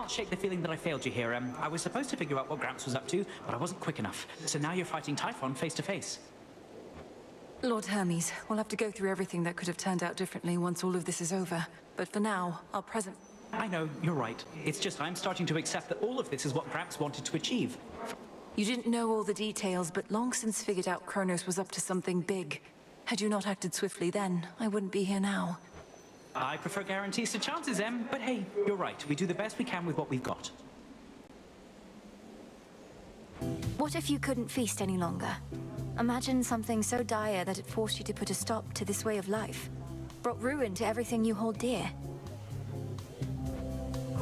can't shake the feeling that I failed you here. I was supposed to figure out what Gramps was up to, but I wasn't quick enough. So now you're fighting Typhon face to face. Lord Hermes, we'll have to go through everything that could have turned out differently once all of this is over. But for now, our present... I know, you're right. It's just I'm starting to accept that all of this is what Gramps wanted to achieve. You didn't know all the details, but long since figured out Kronos was up to something big. Had you not acted swiftly then, I wouldn't be here now. I prefer guarantees to chances, Em, but hey, you're right. We do the best we can with what we've got. What if you couldn't feast any longer? Imagine something so dire that it forced you to put a stop to this way of life. Brought ruin to everything you hold dear.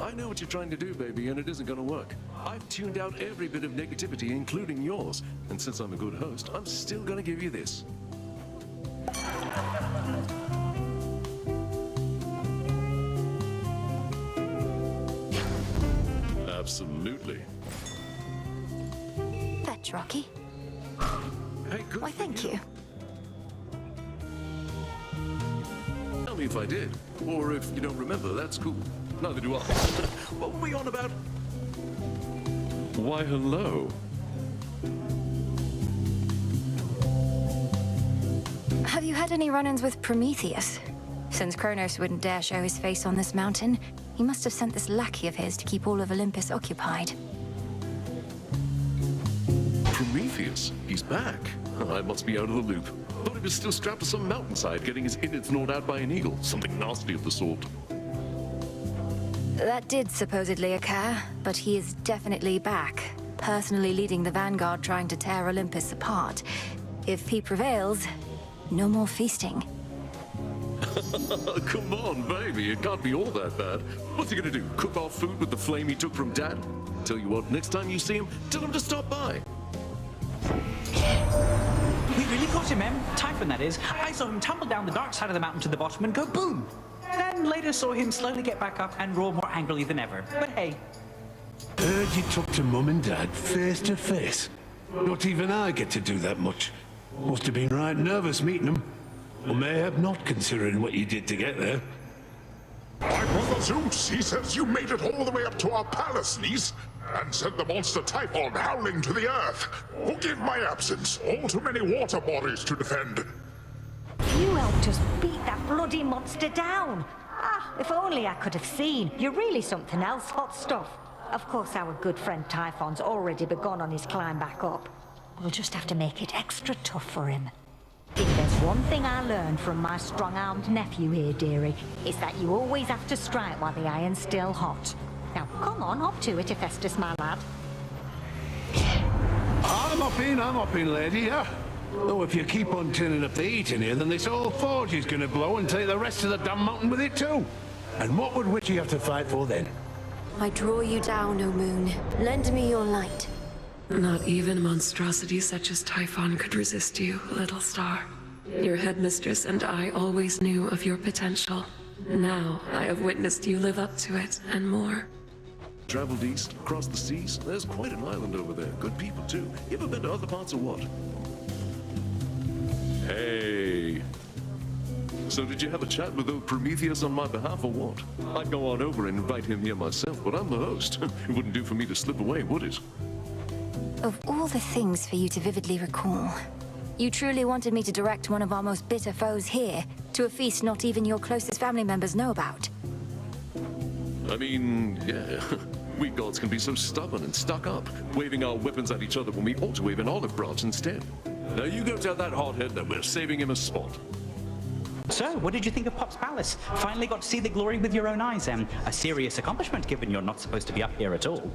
I know what you're trying to do, baby, and it isn't gonna work. I've tuned out every bit of negativity, including yours. And since I'm a good host, I'm still gonna give you this. Absolutely. Fetch, Rocky. Hey, good. Why, thank you. Tell me if I did. Or if you don't remember, that's cool. Neither do I. What were we on about? Why, hello. Have you had any run-ins with Prometheus? Since Kronos wouldn't dare show his face on this mountain, he must have sent this lackey of his to keep all of Olympus occupied. Prometheus? He's back. I must be out of the loop. Thought he was still strapped to some mountainside, getting his innards gnawed out by an eagle. Something nasty of the sort. That did supposedly occur, but he is definitely back. Personally leading the vanguard trying to tear Olympus apart. If he prevails, no more feasting. Come on, baby. It can't be all that bad. What's he gonna do? Cook our food with the flame he took from Dad? Tell you what, next time you see him, tell him to stop by. We really got him, Em. Typhon, that is. I saw him tumble down the dark side of the mountain to the bottom and go boom! Then later saw him slowly get back up and roar more angrily than ever. But hey. Heard you talk to Mum and Dad face to face. Not even I get to do that much. Must have been right nervous meeting them. Or mayhap not, considering what you did to get there. My brother Zeus, he says you made it all the way up to our palace, niece, and sent the monster Typhon howling to the earth. Forgive my absence. All too many water bodies to defend. You helped us beat that bloody monster down. Ah, if only I could have seen. You're really something else, hot stuff. Of course, our good friend Typhon's already begun on his climb back up. We'll just have to make it extra tough for him. If there's one thing I learned from my strong-armed nephew here, dearie, it's that you always have to strike while the iron's still hot. Now, come on, hop to it, Hephaestus, my lad. I'm hopping, lady, yeah? Though if you keep on turning up the heat in here, then this whole forge is gonna blow and take the rest of the damn mountain with it too. And what would Witchy have to fight for then? I draw you down, O moon. Lend me your light. Not even a monstrosity such as Typhon could resist you, little star. Your headmistress and I always knew of your potential. Now I have witnessed you live up to it, and more. Traveled east, across the seas. There's quite an island over there. Good people, too. You ever been to other parts or what? Hey. So did you have a chat with old Prometheus on my behalf or what? I'd go on over and invite him here myself, but I'm the host. It wouldn't do for me to slip away, would it? Of all the things for you to vividly recall, you truly wanted me to direct one of our most bitter foes here to a feast not even your closest family members know about. I mean, yeah. We gods can be so stubborn and stuck up, waving our weapons at each other when we ought to wave an olive branch instead. Now you go tell that hothead that we're saving him a spot. So, what did you think of Pop's Palace? Finally got to see the glory with your own eyes, Em. A serious accomplishment, given you're not supposed to be up here at all.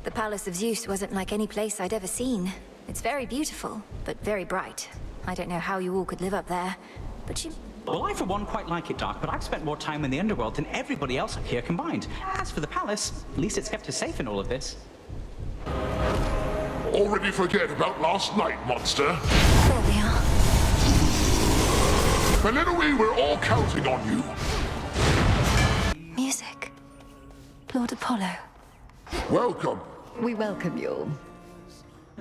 The Palace of Zeus wasn't like any place I'd ever seen. It's very beautiful, but very bright. I don't know how you all could live up there, but you... Well, I for one quite like it dark, but I've spent more time in the underworld than everybody else up here combined. As for the palace, at least it's kept us safe in all of this. Already forget about last night, monster. There we are. Penelope, we're all counting on you. Music. Lord Apollo. Welcome. We welcome you.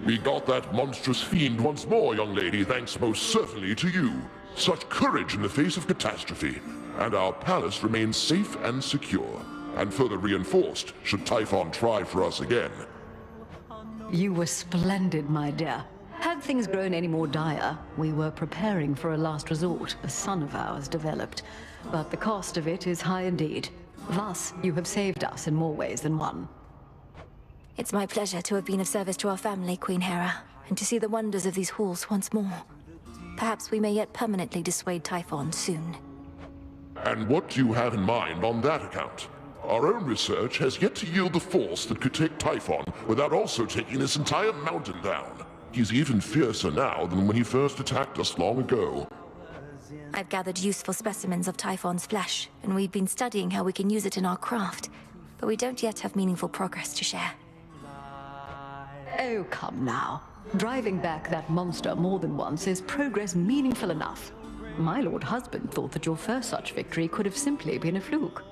We got that monstrous fiend once more, young lady, thanks most certainly to you. Such courage in the face of catastrophe, and our palace remains safe and secure. and further reinforced should Typhon try for us again. You were splendid, my dear. Had things grown any more dire, we were preparing for a last resort a son of ours developed. But the cost of it is high indeed. Thus, you have saved us in more ways than one. It's my pleasure to have been of service to our family, Queen Hera, and to see the wonders of these halls once more. Perhaps we may yet permanently dissuade Typhon soon. And what do you have in mind on that account? Our own research has yet to yield the force that could take Typhon without also taking this entire mountain down. He's even fiercer now than when he first attacked us long ago. I've gathered useful specimens of Typhon's flesh, and we've been studying how we can use it in our craft. But we don't yet have meaningful progress to share. Oh, come now. Driving back that monster more than once is progress meaningful enough. My lord husband thought that your first such victory could have simply been a fluke.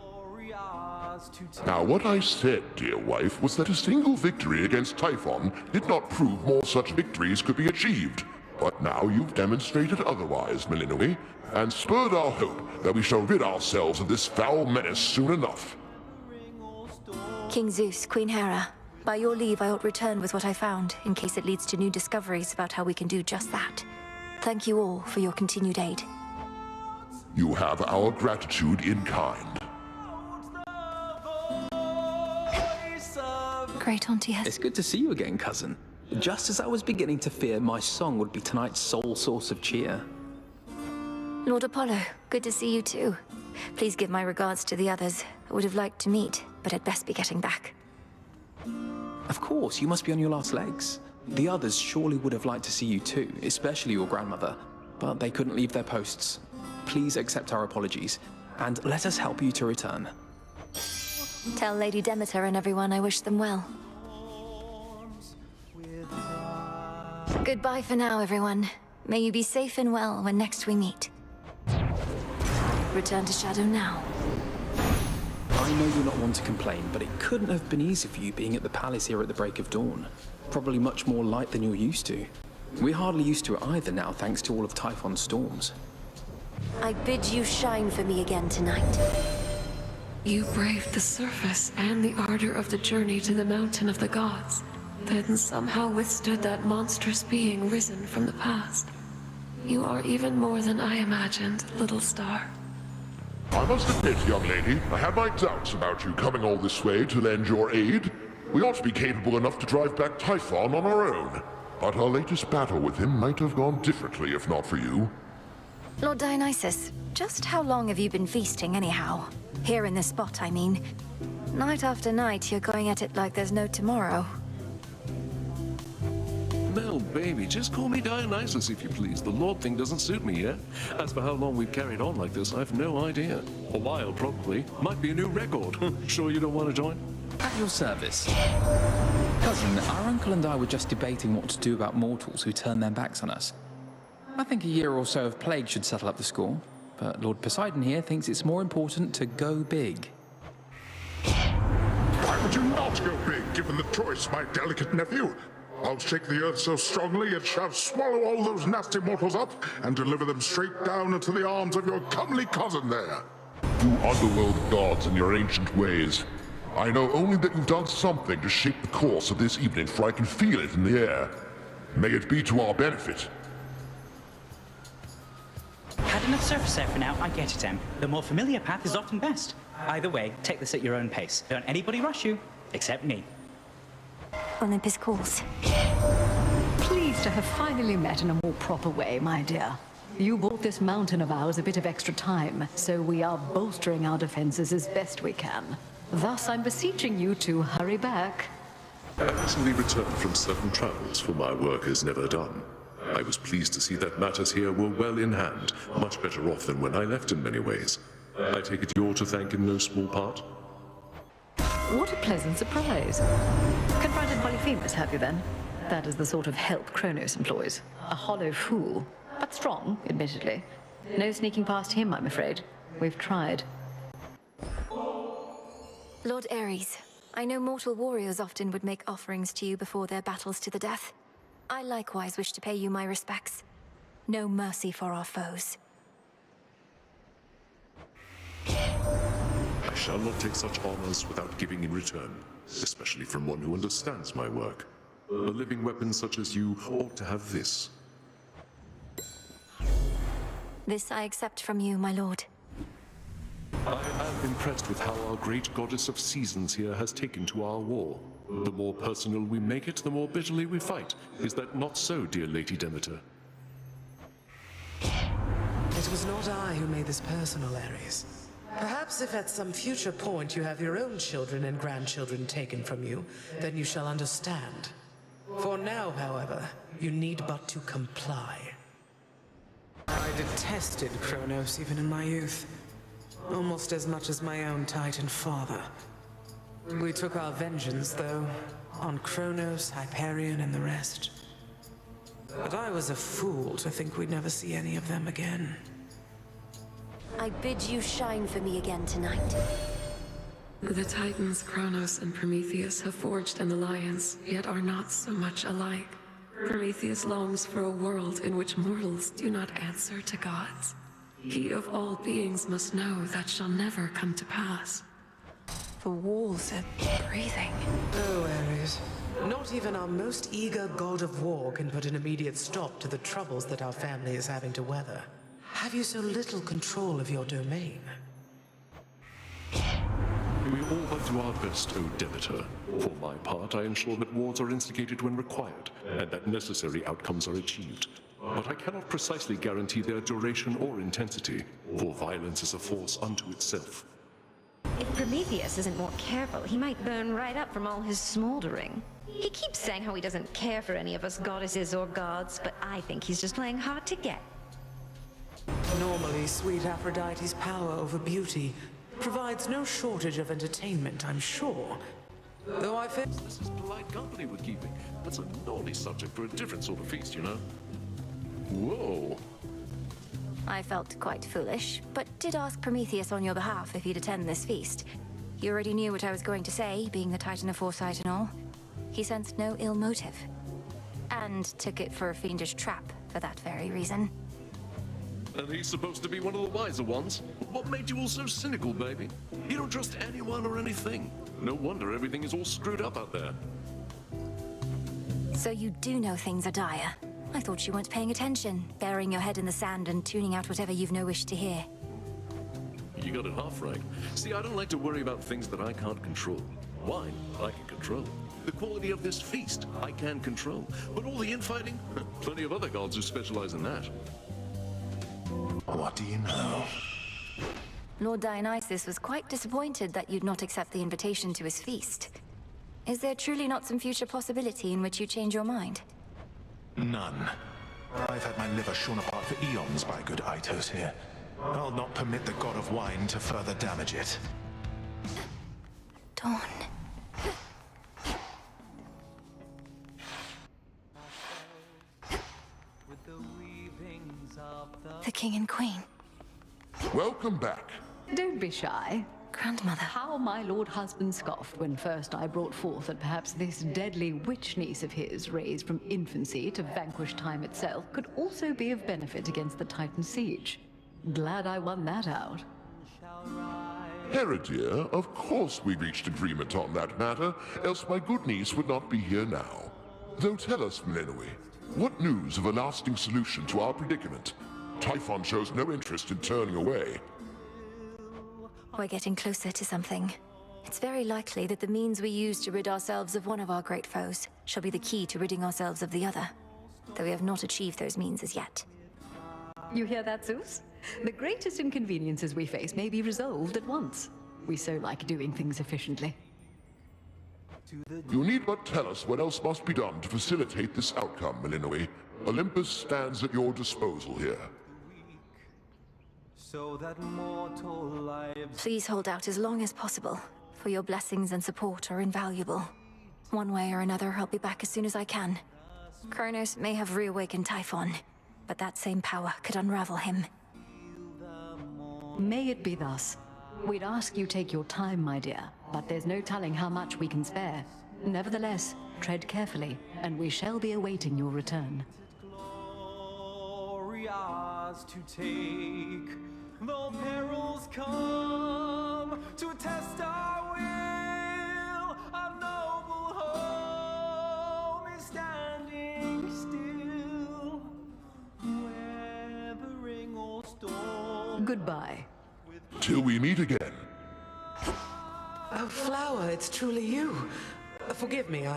Now, what I said, dear wife, was that a single victory against Typhon did not prove more such victories could be achieved. But now you've demonstrated otherwise, Melinoe, and spurred our hope that we shall rid ourselves of this foul menace soon enough. King Zeus, Queen Hera, by your leave I ought return with what I found, in case it leads to new discoveries about how we can do just that. Thank you all for your continued aid. You have our gratitude in kind. Great Auntie has... It's good to see you again, cousin. Just as I was beginning to fear my song would be tonight's sole source of cheer. Lord Apollo, good to see you too. Please give my regards to the others. I would have liked to meet, but I'd best be getting back. Of course, you must be on your last legs. The others surely would have liked to see you too, especially your grandmother, but they couldn't leave their posts. Please accept our apologies, and let us help you to return. Tell Lady Demeter and everyone I wish them well. Goodbye for now, everyone. May you be safe and well when next we meet. Return to Shadow now. I know you're not one to complain, but it couldn't have been easy for you being at the palace here at the break of dawn. Probably much more light than you're used to. We're hardly used to it either now, thanks to all of Typhon's storms. I bid you shine for me again tonight. You braved the surface and the ardor of the journey to the mountain of the gods, then somehow withstood that monstrous being risen from the past. You are even more than I imagined, little star. I must admit, young lady, I had my doubts about you coming all this way to lend your aid. We ought to be capable enough to drive back Typhon on our own. But our latest battle with him might have gone differently if not for you. Lord Dionysus, just how long have you been feasting anyhow? Here in this spot, I mean. Night after night, you're going at it like there's no tomorrow. Mel, baby, just call me Dionysus if you please. The Lord thing doesn't suit me yet. As for how long we've carried on like this, I've no idea. A while, probably. Might be a new record. Sure you don't want to join? At your service. Cousin, our uncle and I were just debating what to do about mortals who turn their backs on us. I think a year or so of plague should settle up the score, but Lord Poseidon here thinks it's more important to go big. Why would you not go big, given the choice, my delicate nephew? I'll shake the earth so strongly it shall swallow all those nasty mortals up and deliver them straight down into the arms of your comely cousin there. You underworld gods and your ancient ways. I know only that you've done something to shape the course of this evening, for I can feel it in the air. May it be to our benefit. Had enough surface air for now, I get it, Em. The more familiar path is often best. Either way, take this at your own pace. Don't anybody rush you, except me. Olympus calls. Pleased to have finally met in a more proper way, my dear. You bought this mountain of ours a bit of extra time, so we are bolstering our defenses as best we can. Thus, I'm beseeching you to hurry back. I recently returned from 7 travels, for my work is never done. I was pleased to see that matters here were well in hand, much better off than when I left in many ways. I take it you're to thank in no small part? What a pleasant surprise. Confronted Polyphemus, have you then? That is the sort of help Kronos employs. A hollow fool, but strong, admittedly. No sneaking past him, I'm afraid. We've tried. Lord Ares, I know mortal warriors often would make offerings to you before their battles to the death. I likewise wish to pay you my respects. No mercy for our foes. I shall not take such honors without giving in return, especially from one who understands my work. A living weapon such as you ought to have this. This I accept from you, my lord. I am impressed with how our great goddess of seasons here has taken to our war. The more personal we make it, the more bitterly we fight. Is that not so, dear Lady Demeter? It was not I who made this personal, Ares. Perhaps if at some future point you have your own children and grandchildren taken from you, then you shall understand. For now, however, you need but to comply. I detested Kronos even in my youth. Almost as much as my own Titan father. We took our vengeance, though, on Kronos, Hyperion, and the rest. But I was a fool to think we'd never see any of them again. I bid you shine for me again tonight. The Titans, Kronos and Prometheus have forged an alliance, yet are not so much alike. Prometheus longs for a world in which mortals do not answer to gods. He of all beings must know that shall never come to pass. The walls are breathing. Oh, Ares. Not even our most eager god of war can put an immediate stop to the troubles that our family is having to weather. Have you so little control of your domain? We all but do our best, O Demeter. For my part, I ensure that wars are instigated when required, and that necessary outcomes are achieved. But I cannot precisely guarantee their duration or intensity, for violence is a force unto itself. If Prometheus isn't more careful, he might burn right up from all his smoldering. He keeps saying how he doesn't care for any of us goddesses or gods, but I think he's just playing hard to get. Normally, sweet Aphrodite's power over beauty provides no shortage of entertainment, I'm sure. Though I fear... This is polite company we're keeping. That's a naughty subject for a different sort of feast, you know? Whoa! I felt quite foolish, but did ask Prometheus on your behalf if he'd attend this feast. He already knew what I was going to say, being the Titan of foresight and all. He sensed no ill motive. And took it for a fiendish trap for that very reason. And he's supposed to be one of the wiser ones. What made you all so cynical, baby? You don't trust anyone or anything. No wonder everything is all screwed up out there. So you do know things are dire. I thought you weren't paying attention, burying your head in the sand and tuning out whatever you've no wish to hear. You got it half right. See, I don't like to worry about things that I can't control. Wine, I can control. The quality of this feast, I can control. But all the infighting? Plenty of other gods who specialize in that. What do you know? Lord Dionysus was quite disappointed that you'd not accept the invitation to his feast. Is there truly not some future possibility in which you change your mind? None. I've had my liver shorn apart for eons by good Itos here. I'll not permit the god of wine to further damage it. Dawn. The king and queen. Welcome back. Don't be shy. Grandmother. How my lord husband scoffed when first I brought forth that perhaps this deadly witch niece of his, raised from infancy to vanquish time itself, could also be of benefit against the Titan siege. Glad I won that out. Hera dear, of course we reached agreement on that matter, else my good niece would not be here now. Though tell us, Melinoe, what news of a lasting solution to our predicament? Typhon shows no interest in turning away. We're getting closer to something. It's very likely that the means we use to rid ourselves of one of our great foes shall be the key to ridding ourselves of the other, though we have not achieved those means as yet. You hear that, Zeus? The greatest inconveniences we face may be resolved at once. We so like doing things efficiently. You need but tell us what else must be done to facilitate this outcome, Melinoe. Olympus stands at your disposal here. So that mortal lives... Please hold out as long as possible, for your blessings and support are invaluable. One way or another, I'll be back as soon as I can. Kronos may have reawakened Typhon, but that same power could unravel him. May it be thus. We'd ask you take your time, my dear, but there's no telling how much we can spare. Nevertheless, tread carefully, and we shall be awaiting your return. Glorious to take, though perils come. home to test our will. Our noble home is standing still, weathering all storms. Goodbye. Till we meet again. Oh, Flower, it's truly you. Forgive me,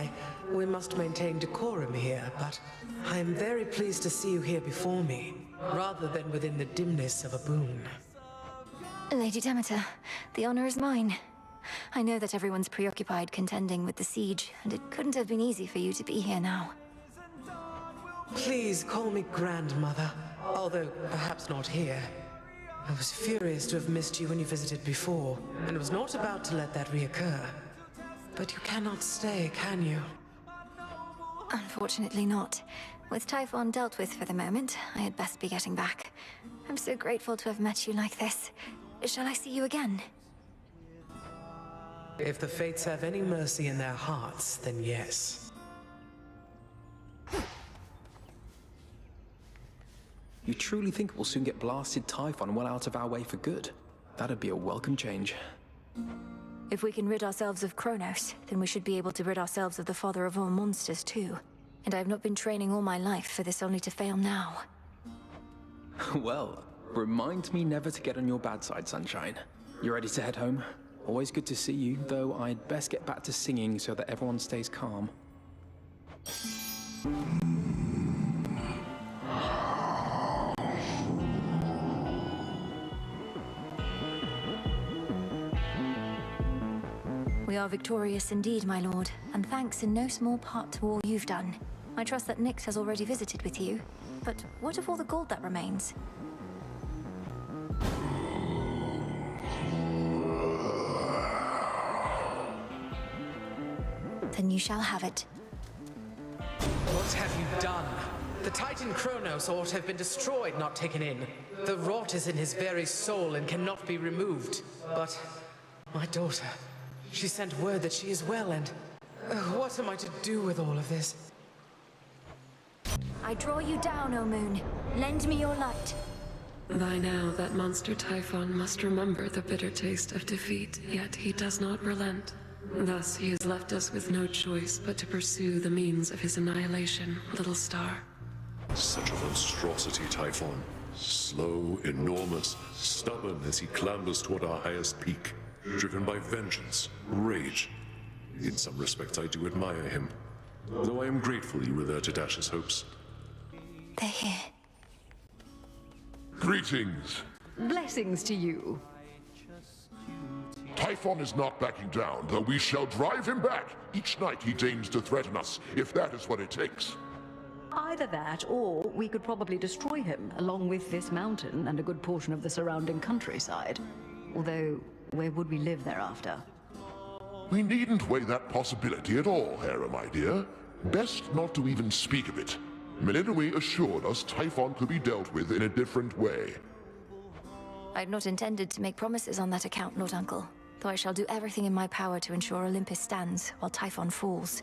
we must maintain decorum here, but I am very pleased to see you here before me, rather than within the dimness of a boon. Lady Demeter, the honor is mine. I know that everyone's preoccupied contending with the siege, and it couldn't have been easy for you to be here now. Please call me Grandmother, although perhaps not here. I was furious to have missed you when you visited before, and was not about to let that reoccur. But you cannot stay, can you? Unfortunately not. With Typhon dealt with for the moment, I had best be getting back. I'm so grateful to have met you like this. Shall I see you again? If the fates have any mercy in their hearts, then yes. You truly think we'll soon get blasted Typhon well out of our way for good? That'd be a welcome change. If we can rid ourselves of Kronos, then we should be able to rid ourselves of the father of all monsters too. And I've not been training all my life for this only to fail now. Well, remind me never to get on your bad side, Sunshine. You ready to head home? Always good to see you, though I'd best get back to singing so that everyone stays calm. We are victorious indeed, my lord, and thanks in no small part to all you've done. I trust that Nyx has already visited with you, but what of all the gold that remains? Then you shall have it. What have you done? The Titan Kronos ought to have been destroyed, not taken in. The rot is in his very soul and cannot be removed. But my daughter, she sent word that she is well, and what am I to do with all of this? I draw you down, O Moon. Lend me your light. By now, that monster Typhon must remember the bitter taste of defeat, yet he does not relent. Thus, he has left us with no choice but to pursue the means of his annihilation, Little Star. Such a monstrosity, Typhon. Slow, enormous, stubborn as he clambers toward our highest peak. Driven by vengeance, rage. In some respects, I do admire him. Though I am grateful you were there to dash his hopes. They're here. Greetings. Blessings to you. Typhon is not backing down, though we shall drive him back each night he deigns to threaten us, if that is what it takes. Either that, or we could probably destroy him, along with this mountain and a good portion of the surrounding countryside. Although, where would we live thereafter? We needn't weigh that possibility at all, Hera, my dear. Best not to even speak of it. Melinoi assured us Typhon could be dealt with in a different way. I'd not intended to make promises on that account, Lord Uncle, though I shall do everything in my power to ensure Olympus stands while Typhon falls.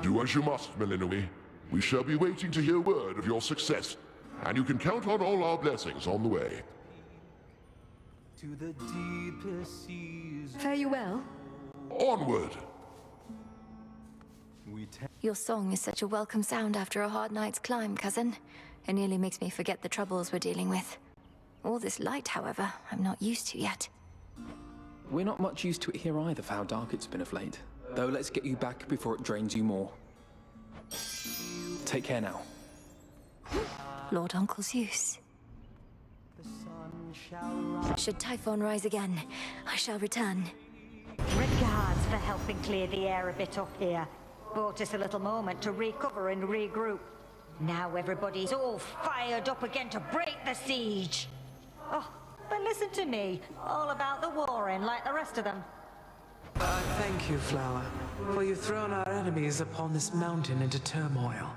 Do as you must, Melinoi. We shall be waiting to hear word of your success, and you can count on all our blessings on the way. To the deepest seas. Fare you well. Onward! Your song is such a welcome sound after a hard night's climb, cousin. It nearly makes me forget the troubles we're dealing with. All this light, however, I'm not used to yet. We're not much used to it here either for how dark it's been of late. Though let's get you back before it drains you more. Take care now. Lord Uncle Zeus. Should Typhon rise again, I shall return. Regards for helping clear the air a bit up here. Bought us a little moment to recover and regroup. Now everybody's all fired up again to break the siege. Oh, but listen to me. All about the warring like the rest of them. Thank you, Flower, for you've thrown our enemies upon this mountain into turmoil.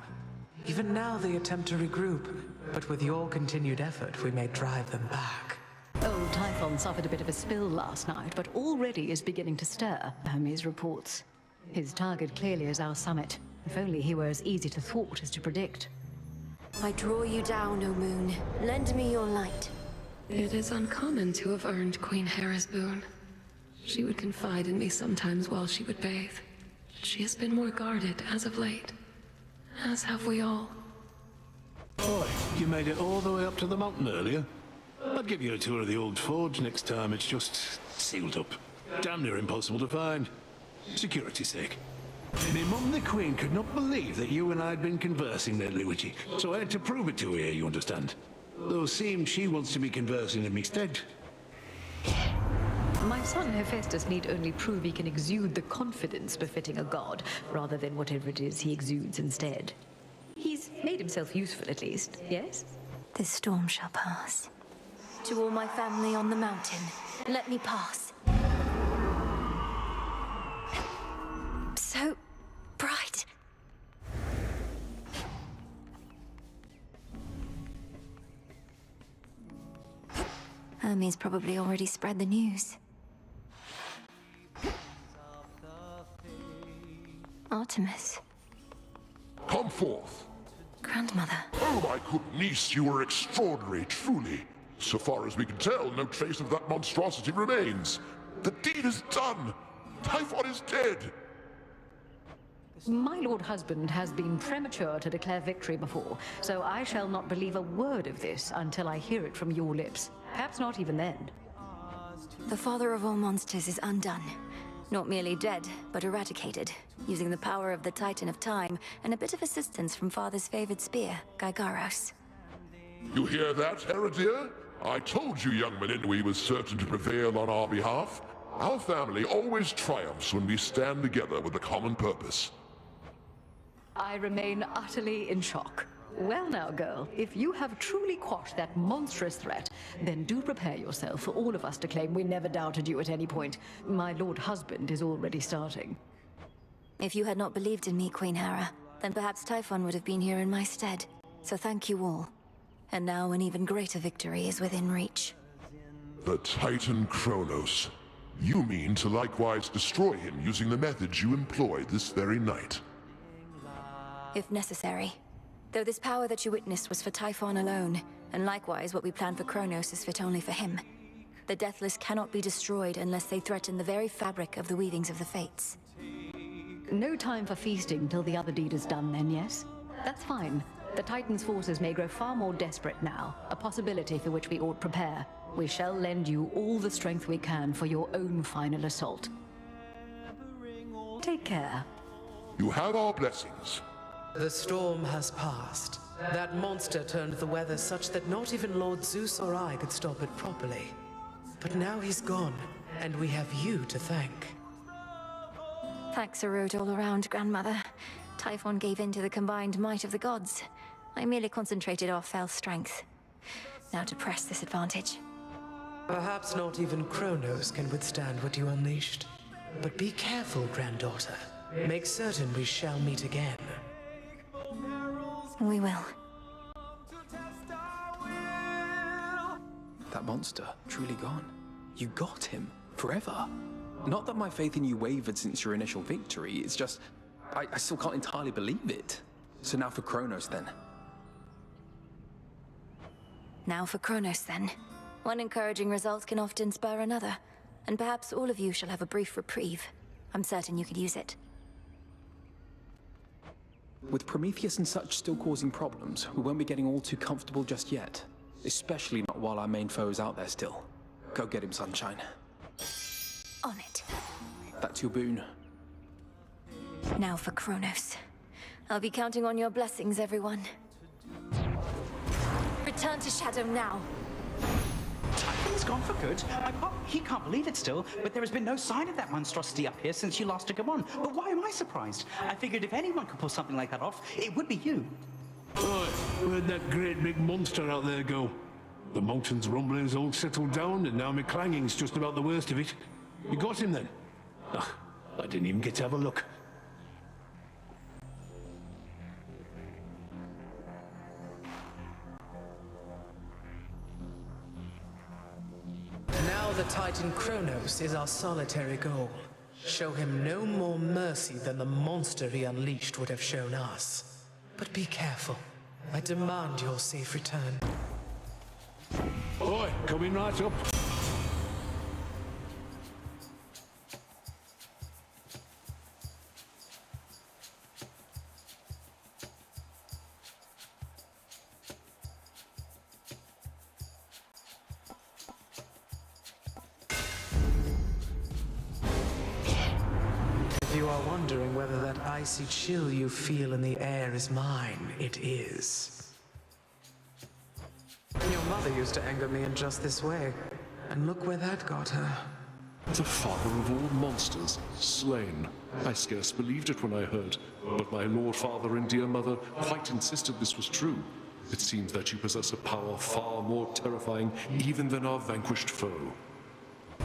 Even now they attempt to regroup, but with your continued effort, we may drive them back. Old Typhon suffered a bit of a spill last night, but already is beginning to stir, Hermes reports. His target clearly is our summit. If only he were as easy to thwart as to predict. I draw you down, O Moon. Lend me your light. It is uncommon to have earned Queen Hera's boon. She would confide in me sometimes while she would bathe. She has been more guarded as of late, as have we all. Oi, you made it all the way up to the mountain earlier? I'd give you a tour of the old forge next time. It's just sealed up. Damn near impossible to find. Security's sake. My mum, the Queen, could not believe that you and I had been conversing lately, Witchy. So I had to prove it to her, you understand? Though it seems she wants to be conversing in me stead. My son Hephaestus need only prove he can exude the confidence befitting a god, rather than whatever it is he exudes instead. He's made himself useful, at least, yes? This storm shall pass. To all my family on the mountain, let me pass. So bright. Hermes probably already spread the news. Artemis. Come forth. Grandmother. Oh, my good niece, you are extraordinary, truly. So far as we can tell, no trace of that monstrosity remains. The deed is done. Typhon is dead. My lord husband has been premature to declare victory before, so I shall not believe a word of this until I hear it from your lips. Perhaps not even then. The father of all monsters is undone. Not merely dead, but eradicated, using the power of the Titan of Time and a bit of assistance from father's favored spear, Gygaros. You hear that, Hera dear? I told you young Meninui was certain to prevail on our behalf. Our family always triumphs when we stand together with a common purpose. I remain utterly in shock. Well now, girl, if you have truly quashed that monstrous threat, then do prepare yourself for all of us to claim we never doubted you at any point. My lord husband is already starting. If you had not believed in me, Queen Hera, then perhaps Typhon would have been here in my stead. So thank you all. And now an even greater victory is within reach. The Titan Kronos. You mean to likewise destroy him using the methods you employed this very night? If necessary. Though this power that you witnessed was for Typhon alone, and likewise what we plan for Kronos is fit only for him. The Deathless cannot be destroyed unless they threaten the very fabric of the weavings of the Fates. No time for feasting till the other deed is done then, yes? That's fine. The Titan's forces may grow far more desperate now, a possibility for which we ought prepare. We shall lend you all the strength we can for your own final assault. Take care. You have our blessings. The storm has passed. That monster turned the weather such that not even Lord Zeus or I could stop it properly. But now he's gone, and we have you to thank. Thanks are owed all around, Grandmother. Typhon gave in to the combined might of the gods. I merely concentrated our fell strength. Now to press this advantage. Perhaps not even Kronos can withstand what you unleashed. But be careful, granddaughter. Make certain we shall meet again. We will. That monster, truly gone. You got him, forever. Not that my faith in you wavered since your initial victory, it's just... I still can't entirely believe it. So now for Kronos, then. Now for Kronos, then. One encouraging result can often spur another, and perhaps all of you shall have a brief reprieve. I'm certain you could use it. With Prometheus and such still causing problems, we won't be getting all too comfortable just yet. Especially not while our main foe is out there still. Go get him, Sunshine. On it. That's your boon. Now for Kronos. I'll be counting on your blessings, everyone. Return to Shadow now. Typhon's gone for good. He can't believe it still, but there has been no sign of that monstrosity up here since you last took him on. But why am I surprised? I figured if anyone could pull something like that off, it would be you. Right, where'd that great big monster out there go? The mountain's rumbling's all settled down, and now my clanging's just about the worst of it. You got him then? Ugh, I didn't even get to have a look. Now the Titan Kronos is our solitary goal. Show him no more mercy than the monster he unleashed would have shown us. But be careful. I demand your safe return. Oi, coming right up. If you are wondering whether that icy chill you feel in the air is mine, it is. Your mother used to anger me in just this way, and look where that got her. The father of all monsters, slain. I scarce believed it when I heard, but my lord father and dear mother quite insisted this was true. It seems that you possess a power far more terrifying even than our vanquished foe.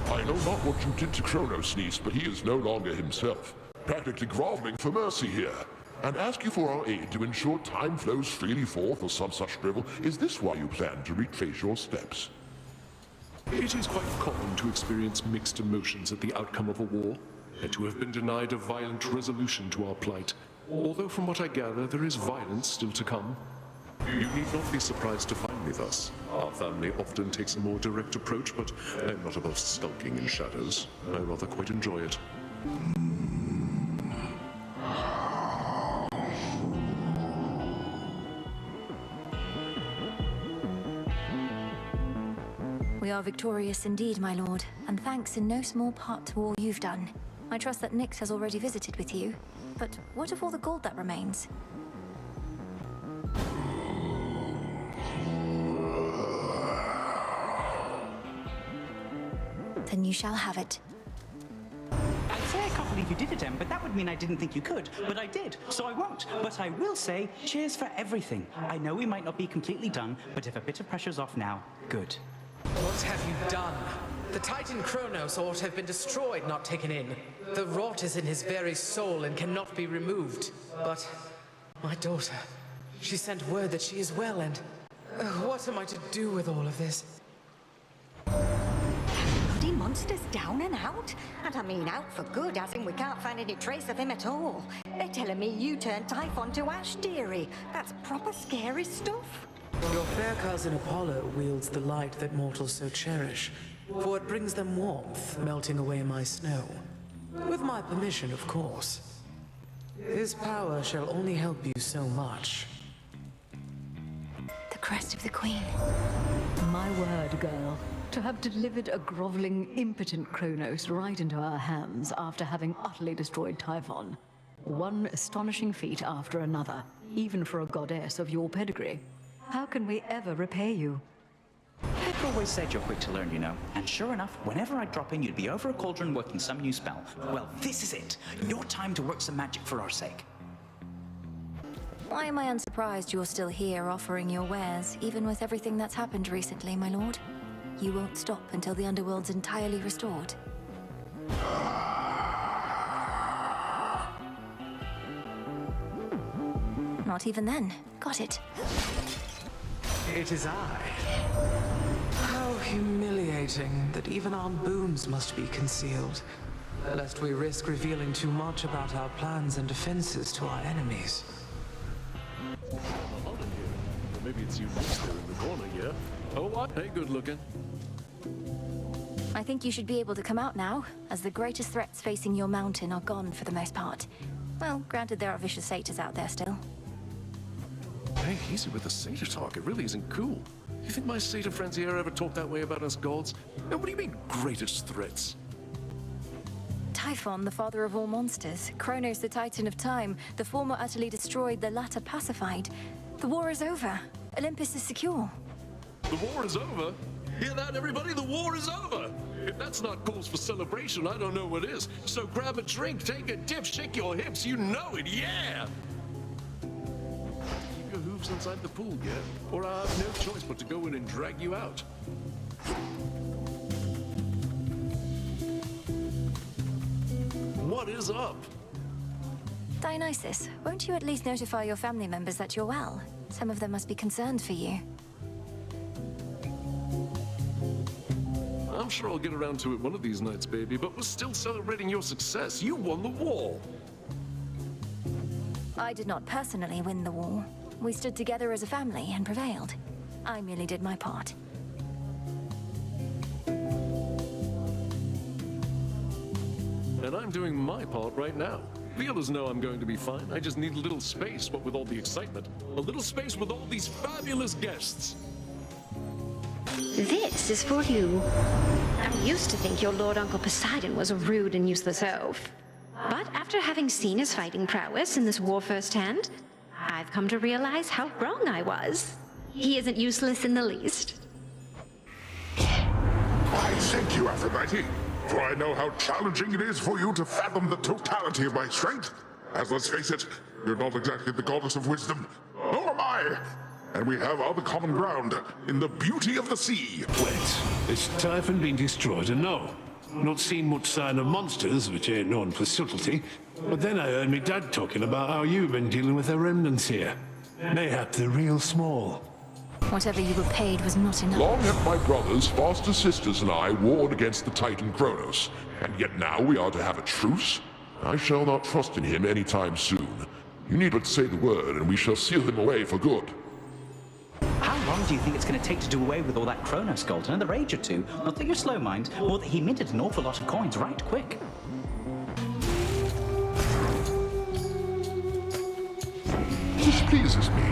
I know not what you did to Kronos, niece, but he is no longer himself. Practically groveling for mercy here. And ask you for our aid to ensure time flows freely forth or some such drivel. Is this why you plan to retrace your steps? It is quite common to experience mixed emotions at the outcome of a war, and to have been denied a violent resolution to our plight. Although from what I gather, there is violence still to come. You need not be surprised to find me thus. Our family often takes a more direct approach, but I am not above skulking in shadows. I rather quite enjoy it. We are victorious indeed, my lord, and thanks in no small part to all you've done. I trust that Nyx has already visited with you, but what of all the gold that remains? Then you shall have it. I'd say I can't believe you did it, Em, but that would mean I didn't think you could. But I did, so I won't. But I will say, cheers for everything. I know we might not be completely done, but if a bit of pressure's off now, good. What have you done? The Titan Kronos ought to have been destroyed, not taken in. The rot is in his very soul and cannot be removed. But my daughter, she sent word that she is well, and what am I to do with all of this? Bloody monster's down and out? And I mean out for good, as in we can't find any trace of him at all. They're telling me you turned Typhon to ash, dearie. That's proper scary stuff. Your fair cousin Apollo wields the light that mortals so cherish, for it brings them warmth, melting away my snow. With my permission, of course. His power shall only help you so much. The crest of the Queen. My word, girl. To have delivered a groveling, impotent Kronos right into our hands after having utterly destroyed Typhon. One astonishing feat after another, even for a goddess of your pedigree. How can we ever repay you? I've always said you're quick to learn, you know. And sure enough, whenever I drop in, you'd be over a cauldron working some new spell. Well, this is it. Your time to work some magic for our sake. Why am I unsurprised you're still here offering your wares, even with everything that's happened recently, my lord? You won't stop until the underworld's entirely restored. Not even then. Got it. It is I. How humiliating that even our boons must be concealed, lest we risk revealing too much about our plans and defenses to our enemies. Maybe it's you there in the corner, yeah? Oh, what? Hey, good looking. I think you should be able to come out now, as the greatest threats facing your mountain are gone for the most part. Well, granted there are vicious satyrs out there still. Hey, easy with the satyr talk. It really isn't cool. You think my satyr friends here ever talk that way about us gods? And what do you mean, greatest threats? Typhon, the father of all monsters. Kronos, the Titan of Time. The former utterly destroyed, the latter pacified. The war is over. Olympus is secure. The war is over? Hear that, everybody? The war is over! If that's not cause for celebration, I don't know what is. So grab a drink, take a dip, shake your hips, you know it, yeah! Keep your hooves inside the pool, yeah? Or I have no choice but to go in and drag you out. What is up? Dionysus, won't you at least notify your family members that you're well? Some of them must be concerned for you. I'm sure I'll get around to it one of these nights, baby, but we're still celebrating your success. You won the war. I did not personally win the war. We stood together as a family and prevailed. I merely did my part. I'm doing my part right now. The others know I'm going to be fine. I just need a little space, what with all the excitement. A little space with all these fabulous guests. This is for you. I used to think your Lord Uncle Poseidon was a rude and useless oaf. But after having seen his fighting prowess in this war firsthand, I've come to realize how wrong I was. He isn't useless in the least. I thank you, Aphrodite, for I know how challenging it is for you to fathom the totality of my strength. As let's face it, you're not exactly the goddess of wisdom, nor am I. And we have other common ground in the beauty of the sea. Wait, is Typhon been destroyed? And no, not seen much sign of monsters, which ain't known for subtlety. But then I heard me dad talking about how you've been dealing with the remnants here. Mayhap they're real small. Whatever you were paid was not enough. Long have my brothers, foster sisters, and I warred against the Titan Kronos, and yet now we are to have a truce? I shall not trust in him any time soon. You need but say the word, and we shall seal him away for good. How long do you think it's going to take to do away with all that Kronos gold? Another age or two? Not that you're slow, mind, or that he minted an awful lot of coins right quick. This pleases me.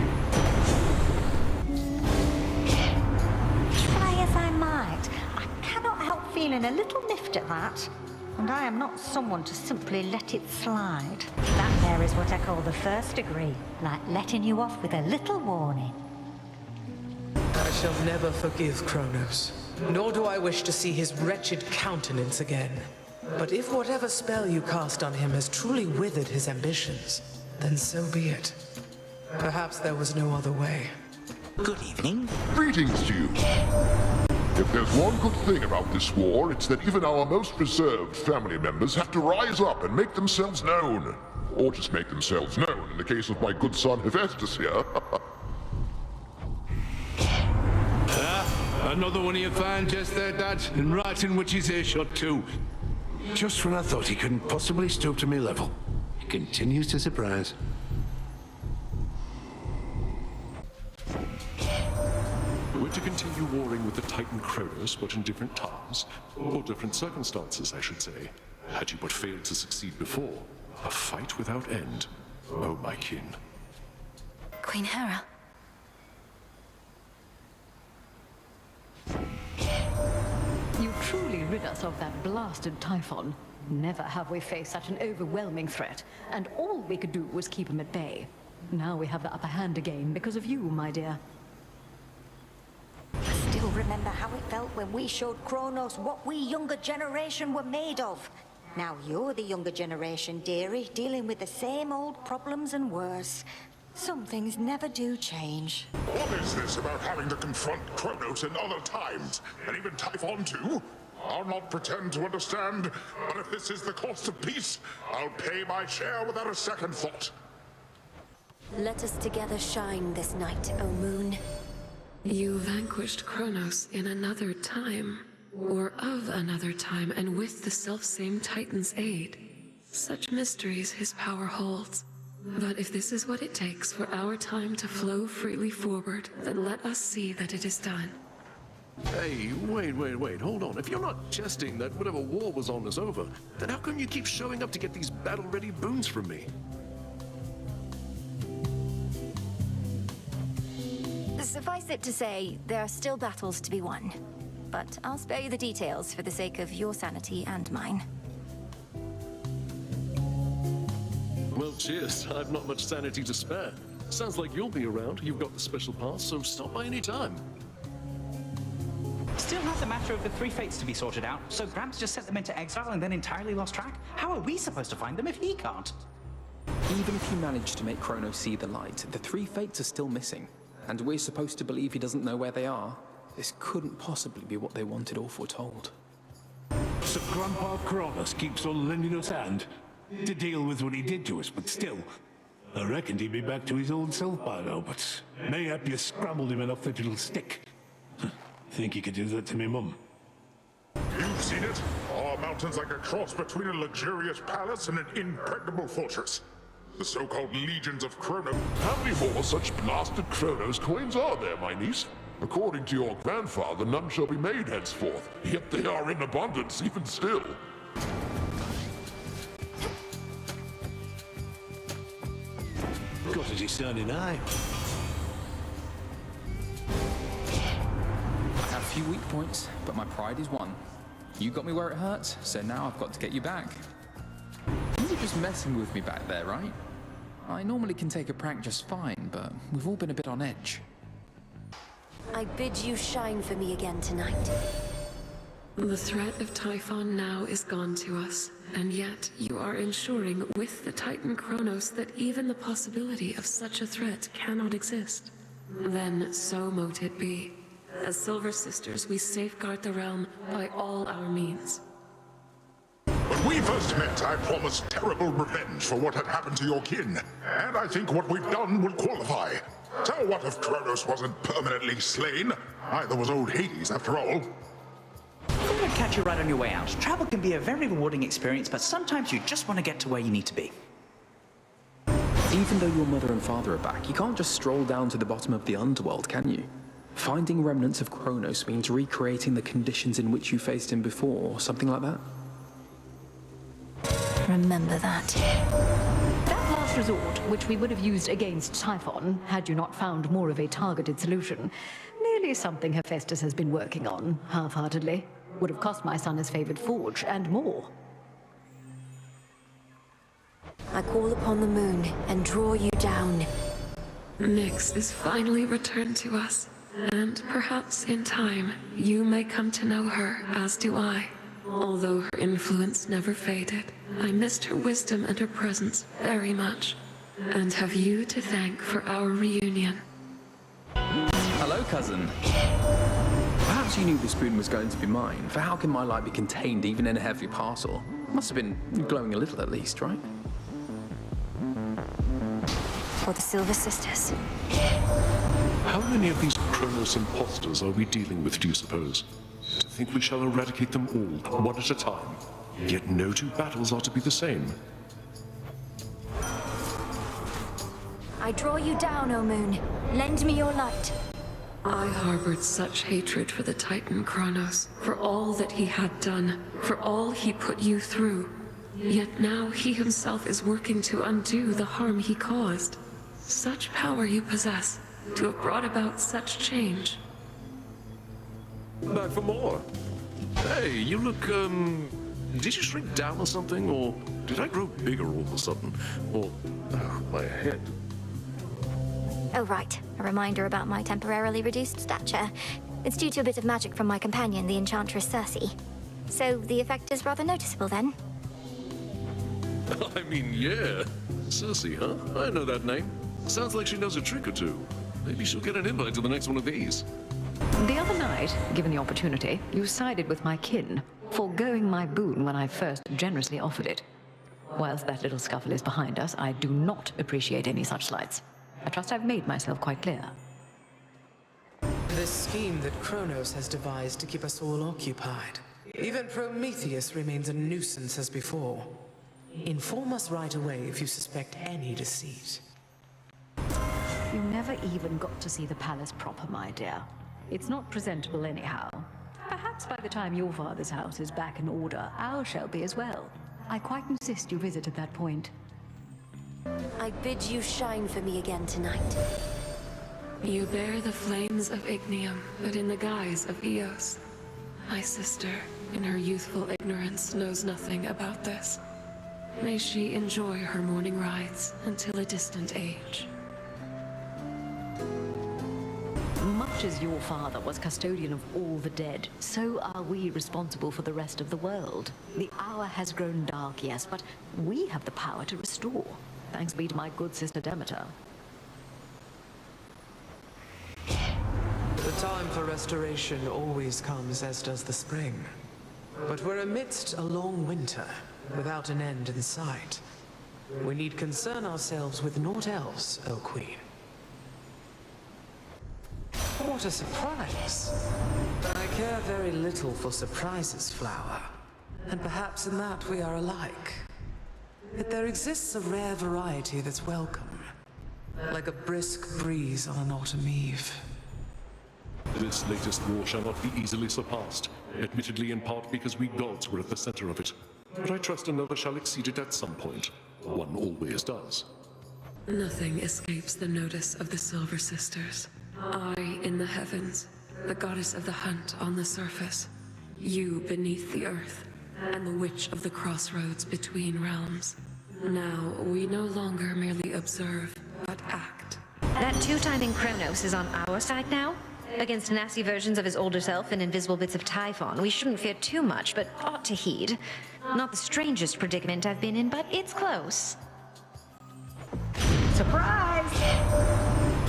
Try as I might, I cannot help feeling a little miffed at that. And I am not someone to simply let it slide. That there is what I call the first degree, like letting you off with a little warning. I shall never forgive Kronos, nor do I wish to see his wretched countenance again. But if whatever spell you cast on him has truly withered his ambitions, then so be it. Perhaps there was no other way. Good evening. Greetings to you. If there's one good thing about this war, it's that even our most reserved family members have to rise up and make themselves known. Or just make themselves known, in the case of my good son Hephaestus here. Another one of your fine jest there, Dad, and right in which his earshot too. Just when I thought he couldn't possibly stoop to me level, he continues to surprise. We're to continue warring with the Titan Kronos, but in different times, or different circumstances, I should say. Had you but failed to succeed before, a fight without end. Oh, my kin. Queen Hera. You truly rid us of that blasted Typhon. Never have we faced such an overwhelming threat, and all we could do was keep him at bay. Now we have the upper hand again because of you, my dear. I still remember how it felt when we showed Kronos what we younger generation were made of. Now you're the younger generation, dearie, dealing with the same old problems and worse. Some things never do change. What is this about having to confront Kronos in other times? And even Typhon too? I'll not pretend to understand, but if this is the cost of peace, I'll pay my share without a second thought. Let us together shine this night, O moon. You vanquished Kronos in another time, or of another time, and with the selfsame Titan's aid. Such mysteries his power holds. But if this is what it takes for our time to flow freely forward, then let us see that it is done. Hey, wait, hold on. If you're not jesting that whatever war was on is over, then how come you keep showing up to get these battle-ready boons from me? Suffice it to say, there are still battles to be won. But I'll spare you the details for the sake of your sanity and mine. Well, cheers. I've not much sanity to spare. Sounds like you'll be around. You've got the special pass, so stop by any time. Still have the matter of the three fates to be sorted out, so Gramps just sent them into exile and then entirely lost track? How are we supposed to find them if he can't? Even if you manage to make Kronos see the light, the three fates are still missing. And we're supposed to believe he doesn't know where they are. This couldn't possibly be what they wanted or foretold. So Grandpa Kronos keeps on lending us hand to deal with what he did to us, but still, I reckoned he'd be back to his old self by now, but mayhap you scrambled him enough that it'll stick. Think you could do that to me, Mum? You've seen it. Our mountain's like a cross between a luxurious palace and an impregnable fortress. The so-called legions of Kronos. How many more such blasted Kronos coins are there, my niece? According to your grandfather, none shall be made henceforth. Yet they are in abundance even still. pretty sounding eye. I have a few weak points, but my pride is one. You got me where it hurts, so now I've got to get you back. You were just messing with me back there, right? I normally can take a prank just fine, but we've all been a bit on edge. I bid you shine for me again tonight. The threat of Typhon now is gone to us, and yet you are ensuring with the Titan Kronos that even the possibility of such a threat cannot exist. Then so mote it be. As Silver Sisters, we safeguard the realm by all our means. When we first met, I promised terrible revenge for what had happened to your kin, and I think what we've done will qualify. So what if Kronos wasn't permanently slain? Neither was old Hades, after all. I'm gonna catch you right on your way out. Travel can be a very rewarding experience, but sometimes you just want to get to where you need to be. Even though your mother and father are back, you can't just stroll down to the bottom of the underworld, can you? Finding remnants of Kronos means recreating the conditions in which you faced him before, or something like that? Remember that. That last resort, which we would have used against Typhon, had you not found more of a targeted solution, merely something Hephaestus has been working on, half-heartedly. Would have cost my son his favored forge, and more. I call upon the moon and draw you down. Nyx is finally returned to us, and perhaps in time, you may come to know her, as do I. Although her influence never faded, I missed her wisdom and her presence very much, and have you to thank for our reunion. Hello, cousin. Perhaps you knew this boon was going to be mine, for how can my light be contained even in a heavy parcel? Must have been glowing a little at least, right? For the Silver Sisters. How many of these Kronos imposters are we dealing with, do you suppose? To think we shall eradicate them all, one at a time. Yet no two battles are to be the same. I draw you down, O moon. Lend me your light. I harbored such hatred for the Titan Kronos, for all that he had done, for all he put you through. Yet now he himself is working to undo the harm he caused. Such power you possess, to have brought about such change. Back for more. Hey, you look, did you shrink down or something? Or did I grow bigger all of a sudden? Or, my head. Oh, right. A reminder about my temporarily reduced stature. It's due to a bit of magic from my companion, the Enchantress Circe. So the effect is rather noticeable then. I mean, yeah. Circe, huh? I know that name. Sounds like she knows a trick or two. Maybe she'll get an invite to the next one of these. The other night, given the opportunity, you sided with my kin, foregoing my boon when I first generously offered it. Whilst that little scuffle is behind us, I do not appreciate any such slights. I trust I've made myself quite clear. This scheme that Kronos has devised to keep us all occupied. Even Prometheus remains a nuisance as before. Inform us right away if you suspect any deceit. You never even got to see the palace proper, my dear. It's not presentable anyhow. Perhaps by the time your father's house is back in order, ours shall be as well. I quite insist you visit at that point. I bid you shine for me again tonight. You bear the flames of Ignium, but in the guise of Eos. My sister, in her youthful ignorance, knows nothing about this. May she enjoy her morning rides until a distant age. Much as your father was custodian of all the dead, so are we responsible for the rest of the world. The hour has grown dark, yes, but we have the power to restore. Thanks be to my good sister Demeter. The time for restoration always comes, as does the spring. But we're amidst a long winter, without an end in sight. We need concern ourselves with naught else, O Queen. What a surprise! I care very little for surprises, Flower. And perhaps in that we are alike. Yet there exists a rare variety that's welcome. Like a brisk breeze on an autumn eve. This latest war shall not be easily surpassed, admittedly in part because we gods were at the center of it. But I trust another shall exceed it at some point. One always does. Nothing escapes the notice of the Silver Sisters. I in the heavens, the goddess of the hunt on the surface, you beneath the earth, and the witch of the crossroads between realms. Now, we no longer merely observe, but act. That two-timing Kronos is on our side now? Against nasty versions of his older self and invisible bits of Typhon, we shouldn't fear too much, but ought to heed. Not the strangest predicament I've been in, but it's close. Surprise!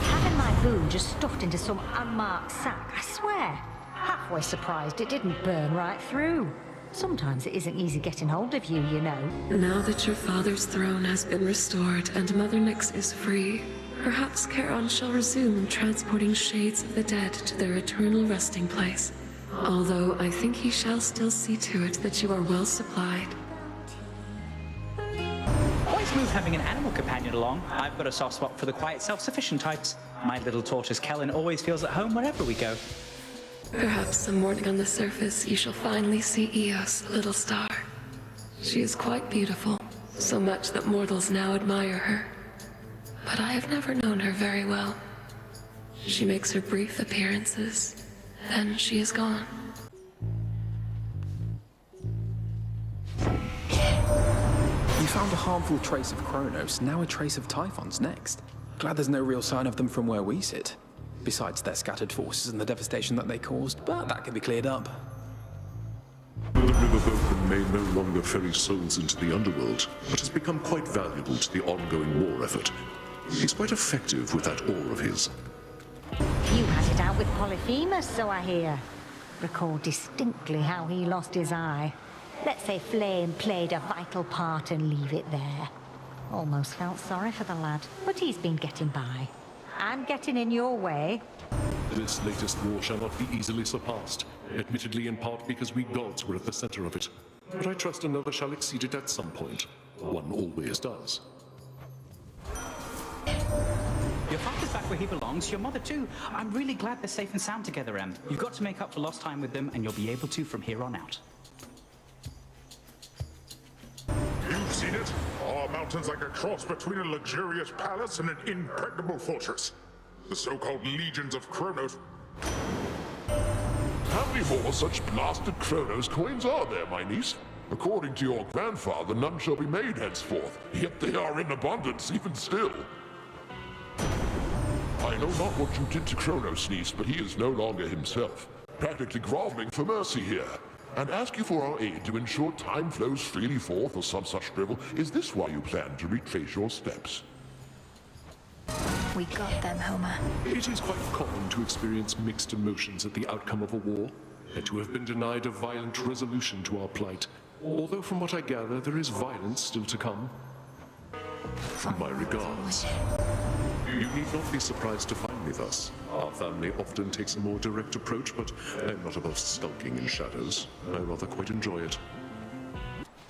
Having my boon just stuffed into some unmarked sack, I swear. Halfway surprised it didn't burn right through. Sometimes it isn't easy getting hold of you, you know. Now that your father's throne has been restored and Mother Nyx is free, perhaps Charon shall resume transporting shades of the dead to their eternal resting place. Although I think he shall still see to it that you are well supplied. Always smooth having an animal companion along. I've got a soft spot for the quiet, self-sufficient types. My little tortoise Kellen always feels at home wherever we go. Perhaps some morning on the surface you shall finally see Eos, little star. She is quite beautiful, so much that mortals now admire her. But I have never known her very well. She makes her brief appearances, then she is gone. We found a harmful trace of Kronos, now a trace of Typhon's next. Glad there's no real sign of them from where we sit. Besides their scattered forces and the devastation that they caused, but that can be cleared up. The riverboatman may no longer ferry souls into the underworld, but has become quite valuable to the ongoing war effort. He's quite effective with that oar of his. You had it out with Polyphemus, so I hear. Recall distinctly how he lost his eye. Let's say Flame played a vital part and leave it there. Almost felt sorry for the lad, but he's been getting by. And getting in your way. This latest war shall not be easily surpassed, admittedly in part because we gods were at the center of it. But I trust another shall exceed it at some point. One always does. Your father's back where he belongs, your mother too. I'm really glad they're safe and sound together, Em. You've got to make up for lost time with them, and you'll be able to from here on out. You've seen it. Our mountain's like a cross between a luxurious palace and an impregnable fortress. The so-called legions of Kronos. How many more such blasted Kronos coins are there, my niece? According to your grandfather, none shall be made henceforth, yet they are in abundance even still. I know not what you did to Kronos, niece, but he is no longer himself, practically groveling for mercy here, and ask you for our aid to ensure time flows freely forth or some such drivel. Is this why you plan to retrace your steps? We got them, Homer. It is quite common to experience mixed emotions at the outcome of a war, and to have been denied a violent resolution to our plight. Although from what I gather, there is violence still to come. My regards. You need not be surprised to find me thus. Our family often takes a more direct approach, but I'm not above skulking in shadows. I rather quite enjoy it.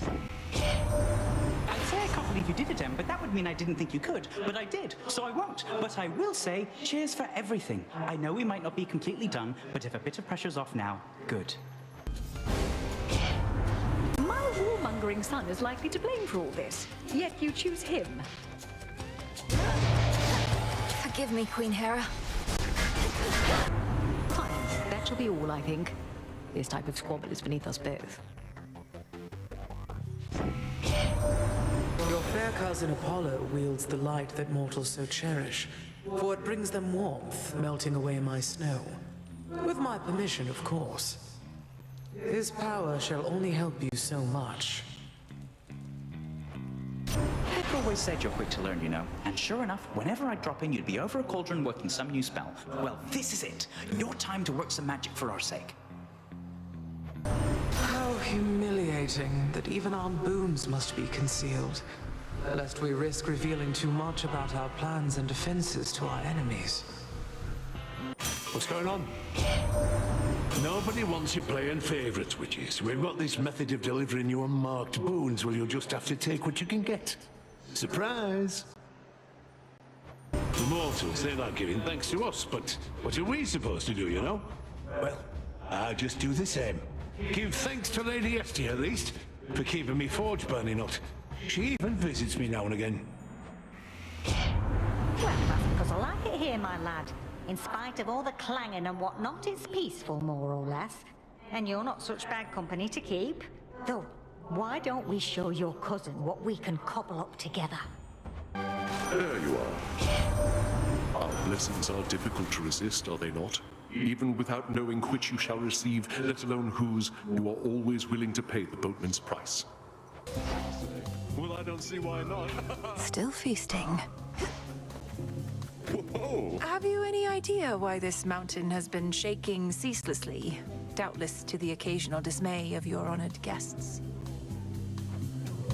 I'd say I can't believe you did it, Em, but that would mean I didn't think you could. But I did, so I won't. But I will say, cheers for everything. I know we might not be completely done, but if a bit of pressure's off now, good. My warmongering son is likely to blame for all this, yet you choose him. Forgive me, Queen Hera. Fine, that shall be all, I think. This type of squabble is beneath us both. Your fair cousin Apollo wields the light that mortals so cherish, for it brings them warmth, melting away my snow. With my permission, of course. His power shall only help you so much. I've always said you're quick to learn, you know. And sure enough, whenever I drop in, you'd be over a cauldron working some new spell. Well, this is it. Your time to work some magic for our sake. How humiliating that even our boons must be concealed, lest we risk revealing too much about our plans and defenses to our enemies. What's going on? Nobody wants you playing favourites, witches. We've got this method of delivering you unmarked boons where you'll just have to take what you can get. Surprise! The mortals, they like giving thanks to us, but what are we supposed to do, you know? Well, I just do the same. Give thanks to Lady Esty, at least, for keeping me forge burning up. She even visits me now and again. Well, that's because I like it here, my lad. In spite of all the clanging and whatnot, it's peaceful, more or less. And you're not such bad company to keep. Though, why don't we show your cousin what we can cobble up together? There you are. Our blessings are difficult to resist, are they not? Even without knowing which you shall receive, let alone whose, you are always willing to pay the boatman's price. Well, I don't see why not. Still feasting. Whoa! Have you any idea why this mountain has been shaking ceaselessly? Doubtless to the occasional dismay of your honored guests.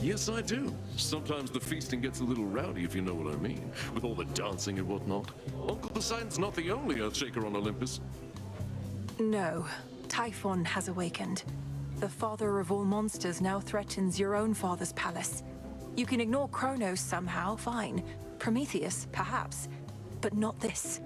Yes, I do. Sometimes the feasting gets a little rowdy, if you know what I mean, with all the dancing and whatnot. Uncle Poseidon's not the only Earthshaker on Olympus. No. Typhon has awakened. The father of all monsters now threatens your own father's palace. You can ignore Kronos somehow, fine. Prometheus, perhaps. But not this.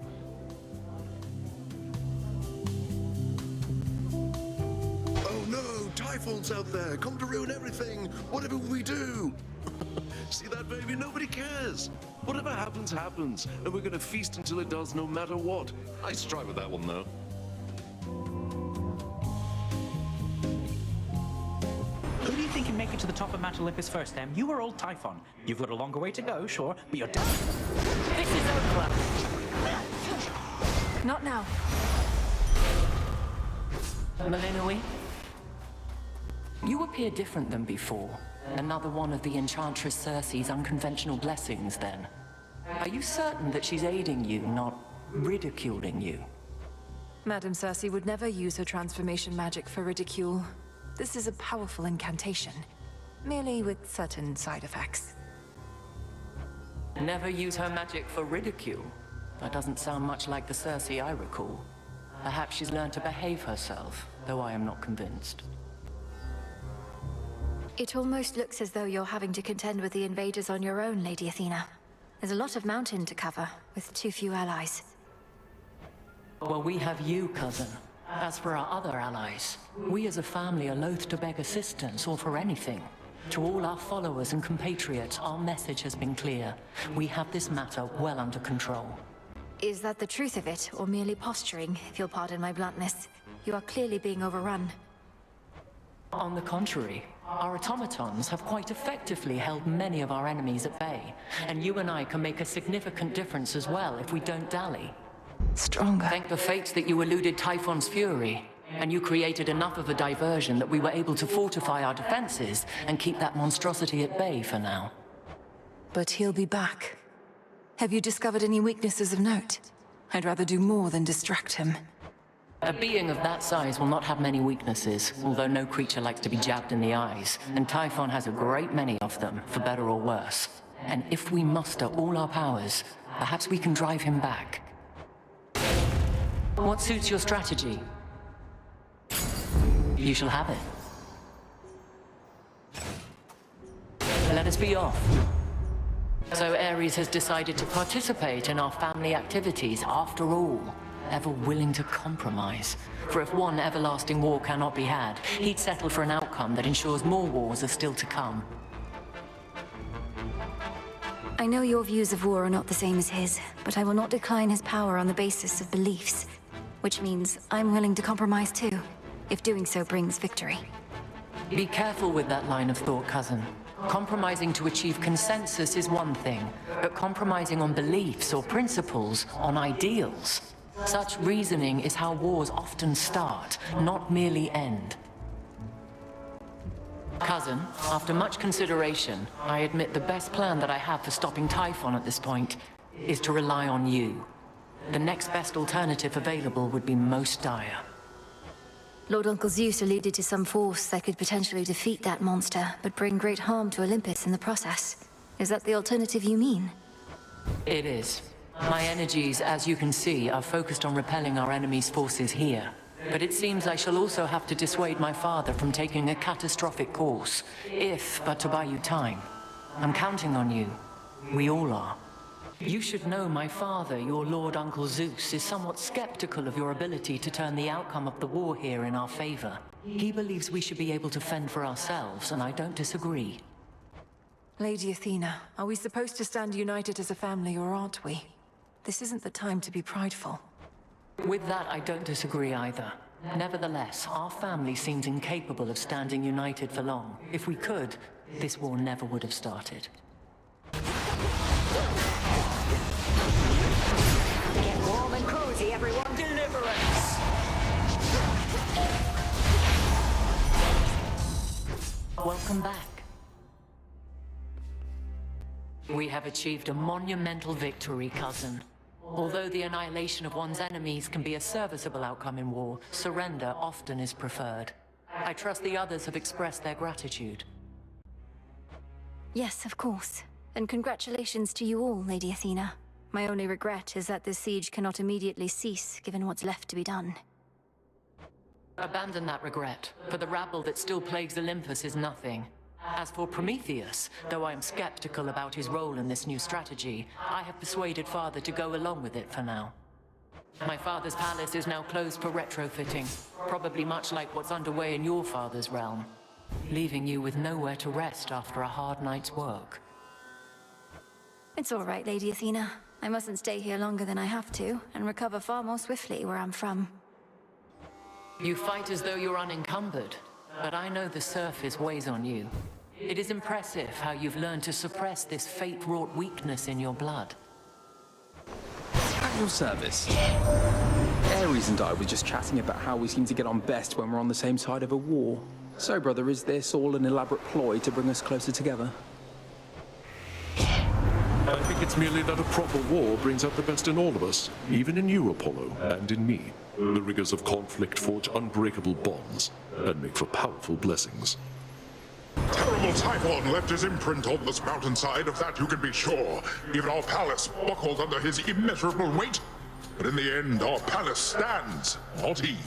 Oh no! Typhon's out there! Come to ruin everything! Whatever will we do? See that, baby? Nobody cares! Whatever happens, happens. And we're gonna feast until it does, no matter what. Nice try with that one, though. Who do you think can make it to the top of Mount Olympus first, Em? You or old Typhon? You've got a longer way to go, sure, but you're done. This is over. Not now. Melinoi? You appear different than before. Another one of the Enchantress Circe's unconventional blessings, then. Are you certain that she's aiding you, not ridiculing you? Madame Circe would never use her transformation magic for ridicule. This is a powerful incantation, merely with certain side effects. Never use her magic for ridicule? That doesn't sound much like the Circe I recall. Perhaps she's learned to behave herself, though I am not convinced. It almost looks as though you're having to contend with the invaders on your own, Lady Athena. There's a lot of mountain to cover, with too few allies. Well, we have you, cousin. As for our other allies, we as a family are loath to beg assistance or for anything. To all our followers and compatriots, our message has been clear. We have this matter well under control. Is that the truth of it, or merely posturing, if you'll pardon my bluntness? You are clearly being overrun. On the contrary, our automatons have quite effectively held many of our enemies at bay, and you and I can make a significant difference as well if we don't dally. Stronger. Thank the fates that you eluded Typhon's fury, and you created enough of a diversion that we were able to fortify our defenses and keep that monstrosity at bay for now. But he'll be back. Have you discovered any weaknesses of note? I'd rather do more than distract him. A being of that size will not have many weaknesses, although no creature likes to be jabbed in the eyes, and Typhon has a great many of them, for better or worse. And if we muster all our powers, perhaps we can drive him back. What suits your strategy? You shall have it. Let us be off. So Ares has decided to participate in our family activities after all. Ever willing to compromise. For if one everlasting war cannot be had, he'd settle for an outcome that ensures more wars are still to come. I know your views of war are not the same as his, but I will not decline his power on the basis of beliefs. Which means I'm willing to compromise too, if doing so brings victory. Be careful with that line of thought, cousin. Compromising to achieve consensus is one thing, but compromising on beliefs or principles, on ideals, such reasoning is how wars often start, not merely end. Cousin, after much consideration, I admit the best plan that I have for stopping Typhon at this point is to rely on you. The next best alternative available would be most dire. Lord Uncle Zeus alluded to some force that could potentially defeat that monster, but bring great harm to Olympus in the process. Is that the alternative you mean? It is. My energies, as you can see, are focused on repelling our enemy's forces here. But it seems I shall also have to dissuade my father from taking a catastrophic course, if but to buy you time. I'm counting on you. We all are. You should know my father, your Lord Uncle Zeus, is somewhat skeptical of your ability to turn the outcome of the war here in our favor. He believes we should be able to fend for ourselves, and I don't disagree. Lady Athena, are we supposed to stand united as a family or aren't we? This isn't the time to be prideful. With that, I don't disagree either. Nevertheless, our family seems incapable of standing united for long. If we could, this war never would have started. Get warm and cozy, everyone. Deliverance! Welcome back. We have achieved a monumental victory, cousin. Although the annihilation of one's enemies can be a serviceable outcome in war, surrender often is preferred. I trust the others have expressed their gratitude. Yes, of course. And congratulations to you all, Lady Athena. My only regret is that this siege cannot immediately cease, given what's left to be done. Abandon that regret, for the rabble that still plagues Olympus is nothing. As for Prometheus, though I am skeptical about his role in this new strategy, I have persuaded Father to go along with it for now. My father's palace is now closed for retrofitting, probably much like what's underway in your father's realm, leaving you with nowhere to rest after a hard night's work. It's all right, Lady Athena. I mustn't stay here longer than I have to, and recover far more swiftly where I'm from. You fight as though you're unencumbered, but I know the surface weighs on you. It is impressive how you've learned to suppress this fate-wrought weakness in your blood. At your service. Ares and I were just chatting about how we seem to get on best when we're on the same side of a war. So, brother, is this all an elaborate ploy to bring us closer together? I think it's merely that a proper war brings out the best in all of us, even in you, Apollo, and in me. The rigors of conflict forge unbreakable bonds, and make for powerful blessings. Terrible Typhon left his imprint on this mountainside, of that you can be sure. Even our palace buckled under his immeasurable weight. But in the end, our palace stands, not he.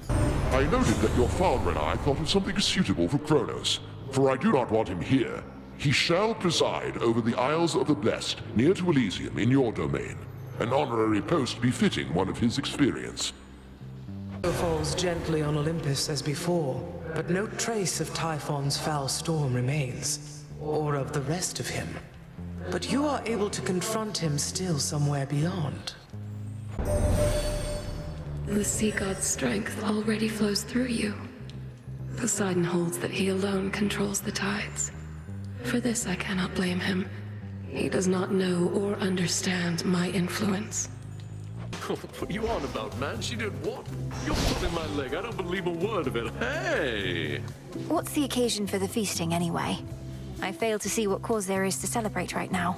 I noted that your father and I thought of something suitable for Kronos, for I do not want him here. He shall preside over the Isles of the Blessed, near to Elysium, in your domain. An honorary post befitting one of his experience. Falls gently on Olympus as before, but no trace of Typhon's foul storm remains, or of the rest of him. But you are able to confront him still somewhere beyond. The sea god's strength already flows through you. Poseidon holds that he alone controls the tides. For this I cannot blame him. He does not know or understand my influence. What are you on about, man? She did what? You're pulling my leg. I don't believe a word of it. Hey! What's the occasion for the feasting, anyway? I fail to see what cause there is to celebrate right now.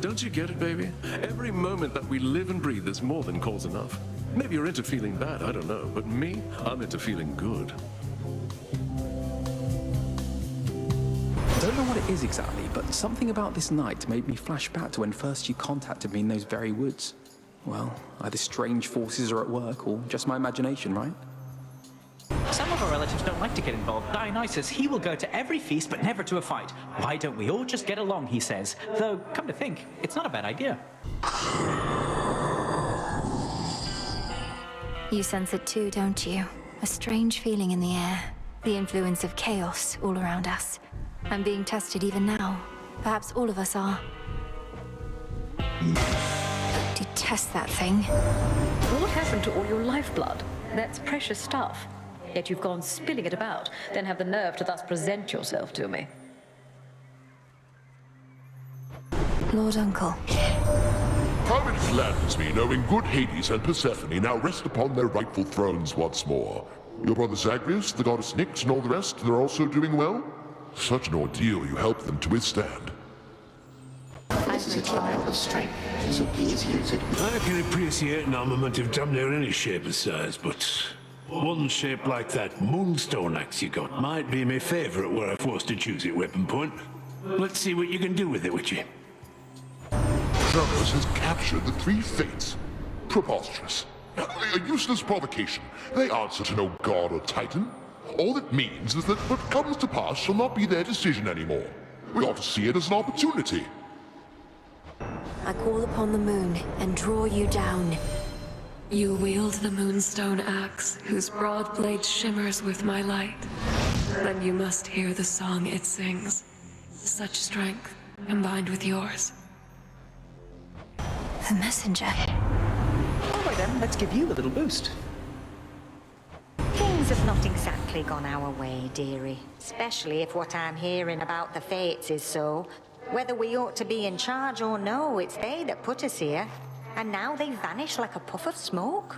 Don't you get it, baby? Every moment that we live and breathe is more than cause enough. Maybe you're into feeling bad, I don't know. But me, I'm into feeling good. I don't know what it is exactly, but something about this night made me flash back to when first you contacted me in those very woods. Well, either strange forces are at work, or just my imagination, right? Some of our relatives don't like to get involved. Dionysus, he will go to every feast, but never to a fight. Why don't we all just get along, he says. Though, come to think, it's not a bad idea. You sense it too, don't you? A strange feeling in the air. The influence of chaos all around us. I'm being tested even now. Perhaps all of us are. Detest that thing. What happened to all your lifeblood? That's precious stuff. Yet you've gone spilling it about, then have the nerve to thus present yourself to me. Lord Uncle. How it gladdens me knowing good Hades and Persephone now rest upon their rightful thrones once more. Your brother Zagreus, the goddess Nyx, and all the rest, they're also doing well? Such an ordeal you helped them to withstand. This is a trial of strength, so please use it. I can appreciate an armament of damn near any shape or size, but one shape like that moonstone axe you got might be my favourite were I forced to choose it weapon point. Let's see what you can do with it, Witchy. Kronos has captured the three fates. Preposterous. A useless provocation. They answer to no god or titan. All it means is that what comes to pass shall not be their decision anymore. We ought to see it as an opportunity. I call upon the moon and draw you down. You wield the moonstone axe, whose broad blade shimmers with my light. Then you must hear the song it sings. Such strength, combined with yours. The messenger. All right then, let's give you a little boost. Things have not exactly gone our way, dearie. Especially if what I'm hearing about the fates is so. Whether we ought to be in charge or no, it's they that put us here. And now they vanish like a puff of smoke.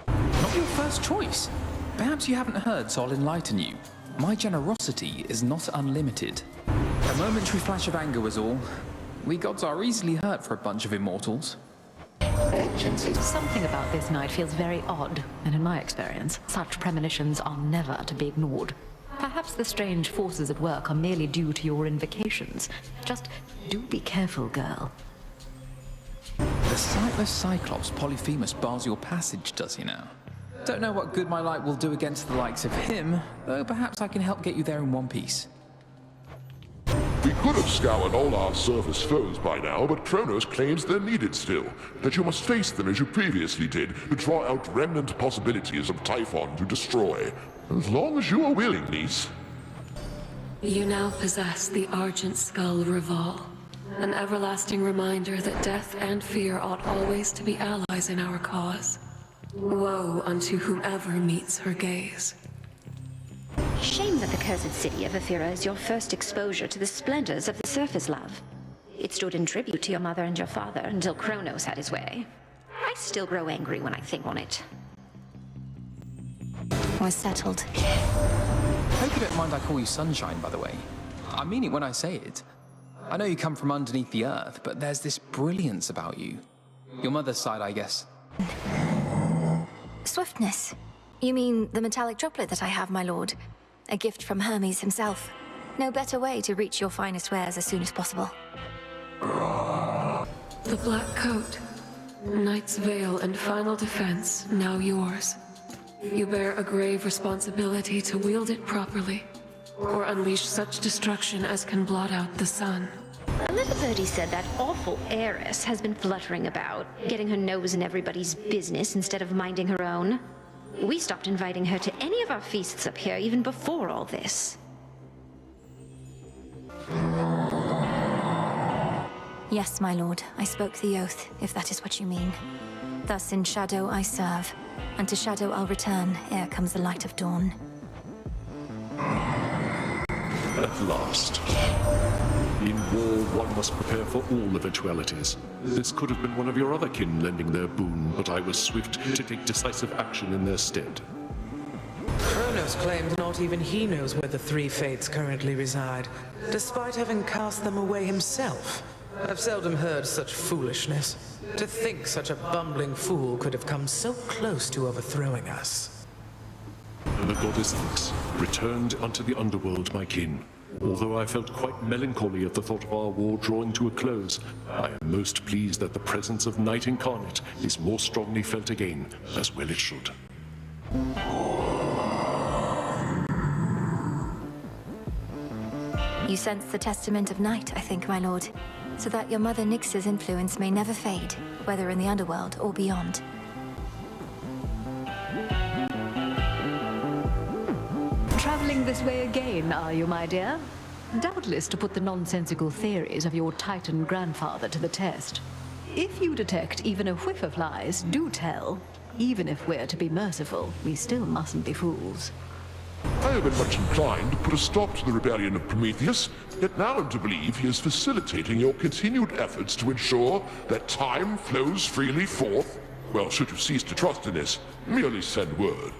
Not your first choice. Perhaps you haven't heard, so I'll enlighten you. My generosity is not unlimited. A momentary flash of anger was all. We gods are easily hurt for a bunch of immortals. Something about this night feels very odd, and in my experience, such premonitions are never to be ignored. Perhaps the strange forces at work are merely due to your invocations. Just do be careful, girl. The sightless Cyclops Polyphemus bars your passage, does he now? Don't know what good my light will do against the likes of him, though perhaps I can help get you there in one piece. We could have scoured all our surface foes by now, but Kronos claims they're needed still. That you must face them as you previously did, to draw out remnant possibilities of Typhon to destroy. As long as you are willing, niece. You now possess the Argent Skull Reval, an everlasting reminder that death and fear ought always to be allies in our cause. Woe unto whomever meets her gaze. Shame that the cursed city of Ephira is your first exposure to the splendors of the surface, love. It stood in tribute to your mother and your father until Kronos had his way. I still grow angry when I think on it. We're settled. Hope you don't mind I call you Sunshine, by the way. I mean it when I say it. I know you come from underneath the earth, but there's this brilliance about you. Your mother's side, I guess. Swiftness. You mean the metallic droplet that I have, my lord? A gift from Hermes himself. No better way to reach your finest wares as soon as possible. The black coat, Knight's Veil and final defense, now yours. You bear a grave responsibility to wield it properly, or unleash such destruction as can blot out the sun. A little birdie said that awful heiress has been fluttering about, getting her nose in everybody's business instead of minding her own. We stopped inviting her to any of our feasts up here even before all this. Yes, my lord, I spoke the oath, if that is what you mean. Thus in shadow I serve, and to shadow I'll return ere comes the light of dawn. At last. In war, one must prepare for all eventualities. This could have been one of your other kin lending their boon, but I was swift to take decisive action in their stead. Kronos claimed not even he knows where the three fates currently reside, despite having cast them away himself. I've seldom heard such foolishness. To think such a bumbling fool could have come so close to overthrowing us. The goddess Nyx returned unto the underworld, my kin. Although I felt quite melancholy at the thought of our war drawing to a close, I am most pleased that the presence of Night Incarnate is more strongly felt again, as well it should. You sense the testament of night, I think, my lord, so that your mother Nyx's influence may never fade, whether in the underworld or beyond. Traveling this way again, are you, my dear? Doubtless to put the nonsensical theories of your Titan grandfather to the test. If you detect even a whiff of lies, do tell. Even if we're to be merciful, we still mustn't be fools. I have been much inclined to put a stop to the rebellion of Prometheus, yet now am to believe he is facilitating your continued efforts to ensure that time flows freely forth. Well, should you cease to trust in this, merely send word.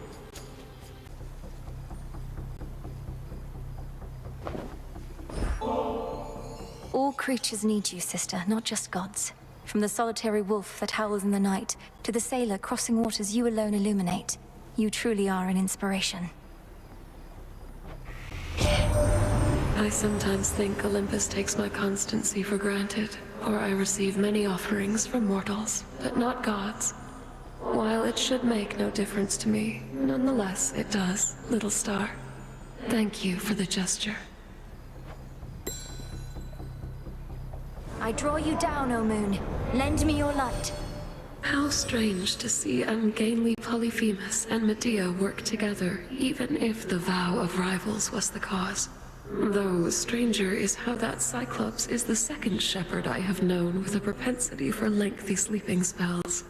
All creatures need you, sister, not just gods. From the solitary wolf that howls in the night, to the sailor crossing waters you alone illuminate. You truly are an inspiration. I sometimes think Olympus takes my constancy for granted, for I receive many offerings from mortals, but not gods. While it should make no difference to me, nonetheless it does, little star. Thank you for the gesture. I draw you down, O moon. Lend me your light. How strange to see ungainly Polyphemus and Medea work together, even if the vow of rivals was the cause. Though stranger is how that Cyclops is the second shepherd I have known with a propensity for lengthy sleeping spells.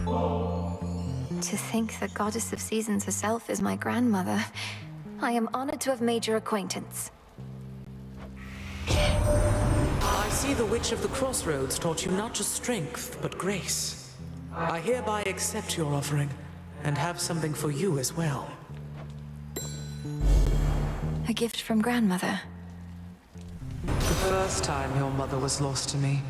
To think the goddess of seasons herself is my grandmother. I am honored to have made your acquaintance. I see the Witch of the Crossroads taught you not just strength, but grace. I hereby accept your offering, and have something for you as well. A gift from grandmother. The first time your mother was lost to me,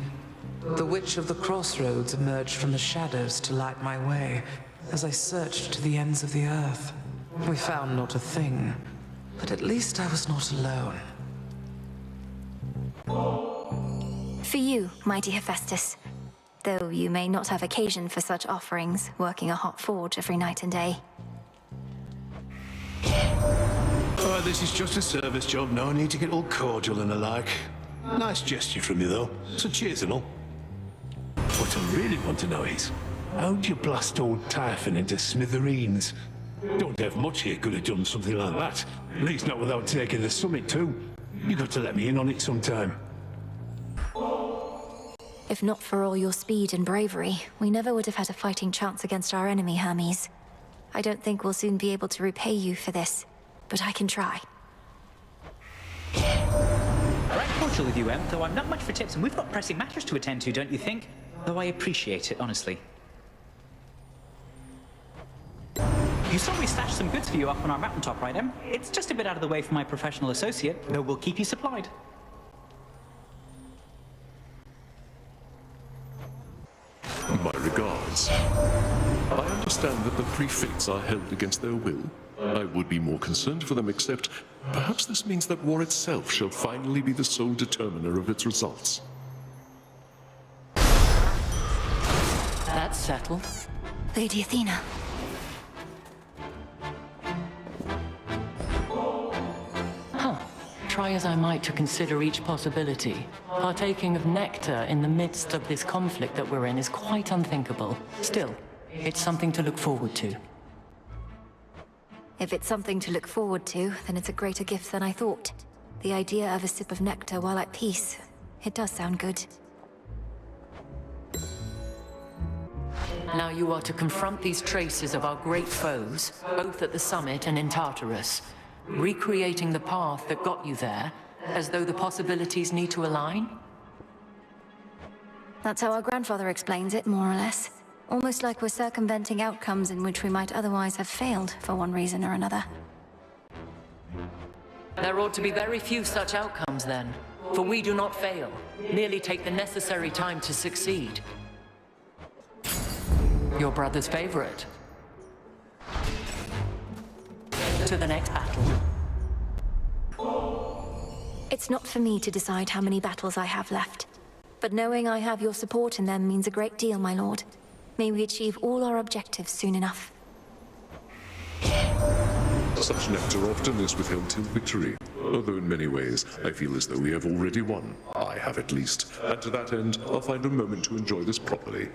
the Witch of the Crossroads emerged from the shadows to light my way as I searched to the ends of the earth. We found not a thing, but at least I was not alone. For you, mighty Hephaestus. Though you may not have occasion for such offerings, working a hot forge every night and day. Oh, this is just a service job, no need to get all cordial and the like. Nice gesture from you, though, so cheers and all. What I really want to know is, how'd you blast old Typhon into smithereens? Don't have much here could have done something like that. At least not without taking the summit too. You got to let me in on it sometime. If not for all your speed and bravery, we never would have had a fighting chance against our enemy, Hermes. I don't think we'll soon be able to repay you for this, but I can try. Right cordial with you, Em, though I'm not much for tips and we've got pressing matters to attend to, don't you think? Though I appreciate it, honestly. You saw we stashed some goods for you up on our mountaintop, right, Em? It's just a bit out of the way for my professional associate, though we'll keep you supplied. My regards. I understand that the prefects are held against their will. I would be more concerned for them, except perhaps this means that war itself shall finally be the sole determiner of its results. That's settled. Lady Athena. Try as I might to consider each possibility. Partaking of nectar in the midst of this conflict that we're in is quite unthinkable. Still, it's something to look forward to. If it's something to look forward to, then it's a greater gift than I thought. The idea of a sip of nectar while at peace, it does sound good. Now you are to confront these traces of our great foes, both at the summit and in Tartarus. Recreating the path that got you there, as though the possibilities need to align? That's how our grandfather explains it, more or less. Almost like we're circumventing outcomes in which we might otherwise have failed, for one reason or another. There ought to be very few such outcomes then, for we do not fail, merely take the necessary time to succeed. Your brother's favorite. To the next battle. It's not for me to decide how many battles I have left. But knowing I have your support in them means a great deal, my lord. May we achieve all our objectives soon enough. Such nectar often is withheld till victory, although in many ways I feel as though we have already won. I have at least, and to that end I'll find a moment to enjoy this properly.